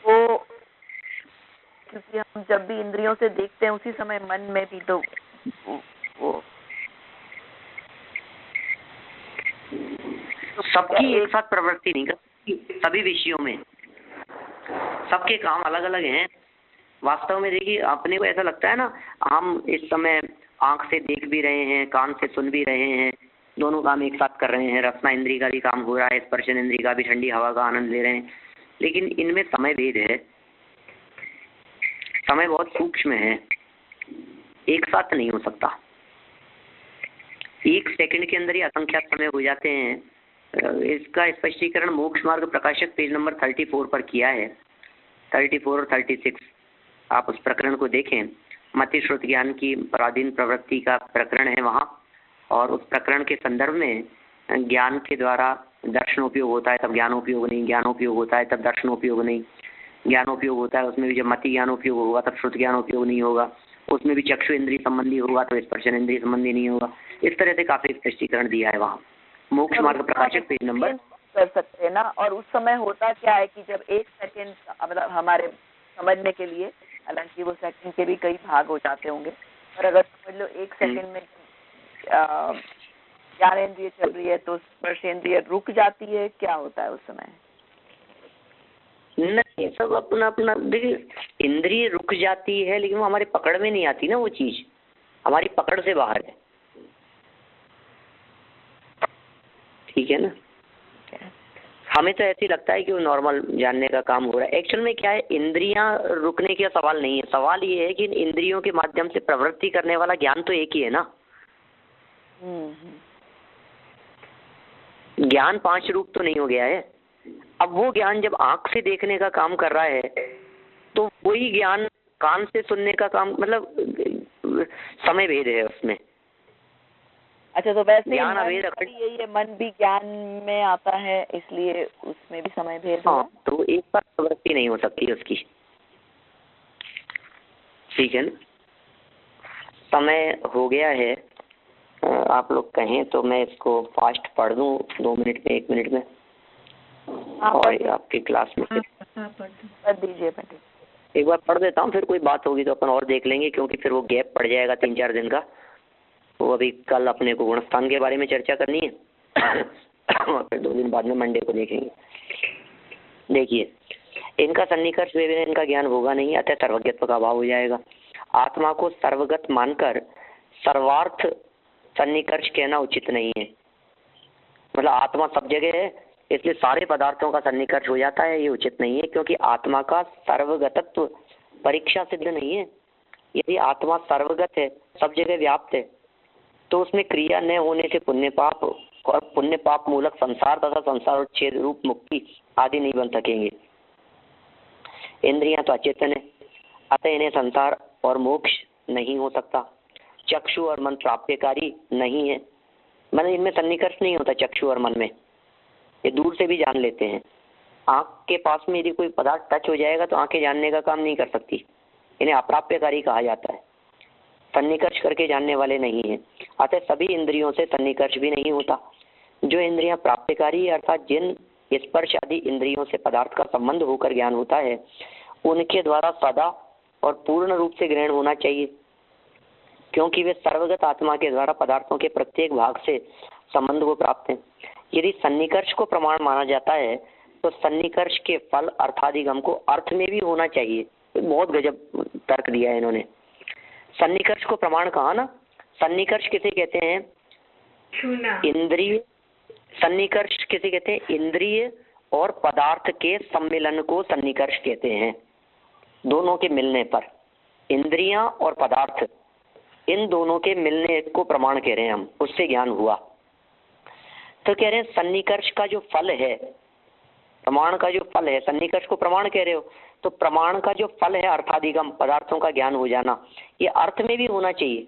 [SPEAKER 4] वो क्योंकि हम जब भी इंद्रियों से देखते हैं उसी समय मन में भी तो वो
[SPEAKER 1] सबकी एक साथ प्रवृत्ति नहीं करती। सभी विषयों में सबके काम अलग अलग हैं। वास्तव में देखिए, अपने को ऐसा लगता है ना, हम इस समय आंख से देख भी रहे हैं, कान से सुन भी रहे हैं, दोनों काम एक साथ कर रहे हैं, रसना इंद्री का भी काम हो रहा है, स्पर्शन इंद्री का भी ठंडी हवा का आनंद ले रहे हैं, लेकिन इनमें समय भेद है, समय बहुत सूक्ष्म है, एक साथ नहीं हो सकता। एक सेकंड के अंदर ही असंख्यात समय हो जाते हैं। इसका स्पष्टीकरण मोक्ष मार्ग प्रकाशक पेज नंबर 34 पर किया है, 34 और 36। आप उस प्रकरण को देखें, मति श्रुत ज्ञान की पराधीन प्रवृत्ति का प्रकरण है वहाँ, और उस प्रकरण के संदर्भ में ज्ञान के द्वारा दर्शनोपयोग होता है तब ज्ञानोपयोग नहीं, ज्ञानोपयोग होता है तब दर्शनोपयोग नहीं, ज्ञानोपयोग होता है उसमें भी जब मति ज्ञानोपयोग होगा तब श्रुत ज्ञानोपयोग नहीं होगा, उसमें भी चक्षु इंद्रिय संबंधी होगा तो स्पर्शन इंद्रिय संबंधी नहीं होगा। इस तरह से काफी स्पष्टीकरण दिया है वहाँ, मोक्ष मार्ग प्रकाशक पेज नंबर।
[SPEAKER 4] कर सकते हैं ना। और उस समय होता क्या है कि जब एक सेकंड मतलब हमारे समझने के लिए, हालांकि वो सेकंड के भी कई भाग हो जाते होंगे, पर अगर समझ लो एक सेकंड में ज्ञानेंद्रिय चल रही है तो स्पर्शेंद्रिय रुक जाती है, क्या होता है उस समय?
[SPEAKER 1] नहीं, सब अपना अपना देखिए, इंद्रिय रुक जाती है लेकिन वो हमारे पकड़ में नहीं आती ना, वो चीज हमारी पकड़ से बाहर है, ठीक है ना। हमें तो ऐसे ही लगता है कि वो नॉर्मल जानने का काम हो रहा है। एक्चुअल में क्या है, इंद्रियां रुकने का सवाल नहीं है, सवाल ये है कि इन इंद्रियों के माध्यम से प्रवृत्ति करने वाला ज्ञान तो एक ही है ना। ज्ञान 5 रूप तो नहीं हो गया है। अब वो ज्ञान जब आंख से देखने का काम कर रहा है तो वही ज्ञान कान से सुनने का काम, मतलब समय भेद है उसमें।
[SPEAKER 4] अच्छा, तो वैसे
[SPEAKER 1] ज्ञान
[SPEAKER 4] अभेद यही है, मन भी ज्ञान में आता है इसलिए उसमें भी समय भेद है।
[SPEAKER 1] हाँ, तो एक बार प्रवृत्ति नहीं हो सकती उसकी, ठीक है ना। समय हो गया है, आप लोग कहें तो मैं इसको फास्ट पढ़ दूं 2 मिनट में, 1 मिनट में, और आपकी क्लास में
[SPEAKER 4] पढ़ दीजिए।
[SPEAKER 1] एक बार पढ़ देता हूँ, फिर कोई बात होगी तो अपन और देख लेंगे, क्योंकि फिर वो गैप पड़ जाएगा 3-4 दिन का। वो अभी कल अपने को गुणस्थान के बारे में चर्चा करनी है और फिर 2 दिन बाद में मंडे को देखेंगे। देखिए, इनका सन्निकर्ष वे इनका ज्ञान होगा नहीं, अतः सर्वज्ञत्व का अभाव हो जाएगा। आत्मा को सर्वगत मानकर सर्वार्थ सन्निकर्ष कहना उचित नहीं है। मतलब आत्मा सब जगह है इसलिए सारे पदार्थों का सन्निकर्ष हो जाता है, ये उचित नहीं है, क्योंकि आत्मा का सर्वगतत्व परीक्षा सिद्ध नहीं है। यदि आत्मा सर्वगत है, सब जगह व्याप्त है, तो उसमें क्रिया न होने से पुण्य पाप और पुण्य पाप मूलक संसार तथा संसार उच्छेद रूप मुक्ति आदि नहीं बन सकेंगे। इंद्रियां तो अचेतन है, अतः इन्हें संसार और मोक्ष नहीं हो सकता। चक्षु और मन प्राप्यकारी नहीं है, मतलब इनमें सन्निकर्ष नहीं होता। चक्षु और मन में ये दूर से भी जान लेते हैं। आँख के पास में यदि कोई पदार्थ टच हो जाएगा तो आंखें जानने का काम नहीं कर सकती, इन्हें अप्राप्यकारी कहा जाता है, सन्निकर्ष करके जानने वाले नहीं है। अतः सभी इंद्रियों से सन्निकर्ष भी नहीं होता। जो इंद्रियां प्राप्यकारी अर्थात जिन स्पर्श आदि इंद्रियों से पदार्थ का संबंध होकर ज्ञान होता है, उनके द्वारा सदा और पूर्ण रूप से ग्रहण होना चाहिए, क्योंकि वे सर्वगत आत्मा के द्वारा पदार्थों के प्रत्येक भाग से संबंध को प्राप्त हैं। यदि सन्निकर्ष को प्रमाण माना जाता है तो सन्निकर्ष के फल अर्थाधिगम को अर्थ में भी होना चाहिए। बहुत गजब तर्क दिया है इन्होंने। सन्निकर्ष को प्रमाण कहा ना, सन्निकर्ष किसे कहते हैं? इंद्रिय। सन्निकर्ष किसे कहते हैं? इंद्रिय और पदार्थ के सम्मिलन को सन्निकर्ष कहते हैं। दोनों के मिलने पर, इंद्रियां और पदार्थ, इन दोनों के मिलने को प्रमाण कह रहे हैं हम, उससे ज्ञान हुआ। तो कह रहे हैं सन्निकर्ष का जो फल है, प्रमाण का जो फल है, सन्निकर्ष को प्रमाण कह रहे हो, तो प्रमाण का जो फल है अर्थाधिगम, पदार्थों का ज्ञान हो जाना, ये अर्थ में भी होना चाहिए।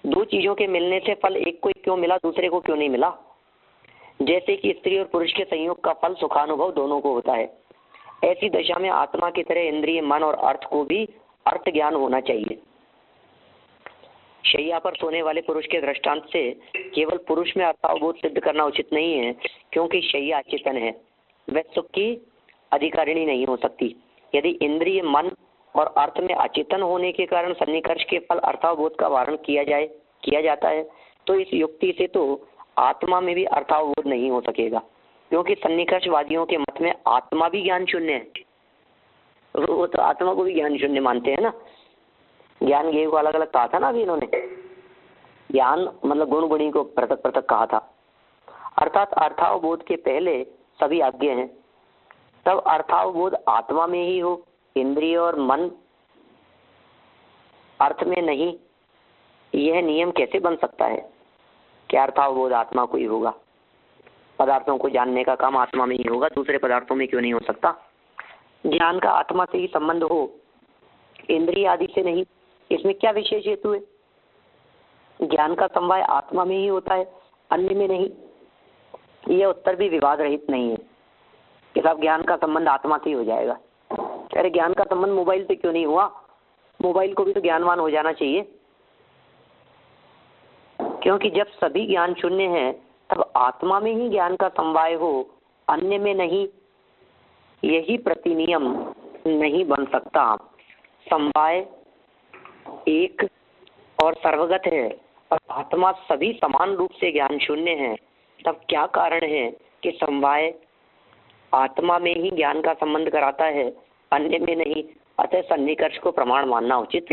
[SPEAKER 1] दो चीजों के मिलने से फल एक को क्यों मिला, दूसरे को क्यों नहीं मिला? जैसे कि स्त्री और पुरुष के संयोग का फल सुखानुभव दोनों को होता है, ऐसी दशा में आत्मा की तरह इंद्रिय, मन और अर्थ को भी अर्थ ज्ञान होना चाहिए। शैया पर सोने वाले पुरुष के दृष्टांत से केवल पुरुष में अर्थावबोध सिद्ध करना उचित नहीं है, क्योंकि शैया अचेतन है, वह सुख की अधिकारिणी नहीं हो सकती। यदि इंद्रिय, मन और अर्थ में अचेतन होने के कारण सन्निकर्ष के फल अर्थावबोध का वारण किया जाता है, तो इस युक्ति से तो आत्मा में भी अर्थावबोध नहीं हो सकेगा, क्योंकि सन्निकर्षवादियों के मत में आत्मा भी ज्ञान शून्य है। वो तो आत्मा को भी ज्ञान शून्य मानते हैं ना। ज्ञान ज्ञेय को अलग अलग कहा था ना अभी इन्होंने। ज्ञान मतलब गुण गुणी को पृथक पृथक कहा था। अर्थात अर्थावबोध के पहले सभी आज्ञा हैं, तब अर्थावबोध आत्मा में ही हो, इंद्रिय और मन अर्थ में नहीं, यह नियम कैसे बन सकता है? क्या अर्थावबोध आत्मा को ही होगा? पदार्थों को जानने का काम आत्मा में ही होगा, दूसरे पदार्थों में क्यों नहीं हो सकता? ज्ञान का आत्मा से ही संबंध हो, इंद्रिय आदि से नहीं, इसमें क्या विशेष हेतु है? ज्ञान का समवाय आत्मा में ही होता है, अन्य में नहीं। यह उत्तर भी विवाद रहित नहीं है कि साहब ज्ञान का संबंध आत्मा से ही हो जाएगा। अरे ज्ञान का संबंध मोबाइल से क्यों नहीं हुआ? मोबाइल को भी तो ज्ञानवान हो जाना चाहिए, क्योंकि जब सभी ज्ञान शून्य है तब आत्मा में ही ज्ञान का समवाय हो, अन्य में नहीं, यही प्रतिनियम नहीं बन सकता। समवाय एक और सर्वगत है और आत्मा सभी समान रूप से ज्ञान शून्य है, तब क्या कारण है कि समवाय आत्मा में ही ज्ञान का संबंध कराता है, अन्य में नहीं? अतः सन्निकर्ष को प्रमाण मानना उचित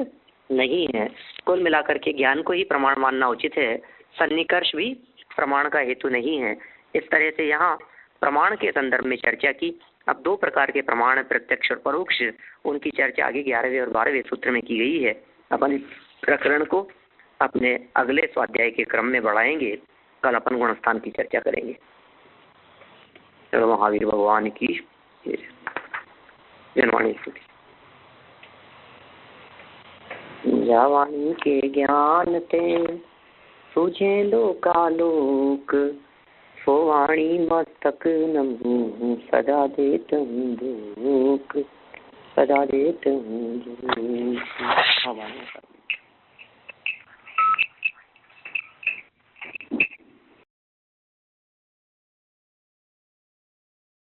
[SPEAKER 1] नहीं है। कुल मिलाकर के ज्ञान को ही प्रमाण मानना उचित है, सन्निकर्ष भी प्रमाण का हेतु नहीं है। इस तरह से यहाँ प्रमाण के संदर्भ में चर्चा की। अब दो प्रकार के प्रमाण, प्रत्यक्ष और परोक्ष, उनकी चर्चा आगे 11वें और 12वें सूत्र में की गई है। अपन प्रकरण को अपने अगले स्वाध्याय के क्रम में बढ़ाएंगे। कल अपन गुणस्थान की चर्चा करेंगे। चलो महावीर भगवान की जनवाणी स्तुति। जवानी के ज्ञान ते सूझे लोकालोक, सोवाणी मस्तक नमु सदा देत दुख, सदा देत दुख।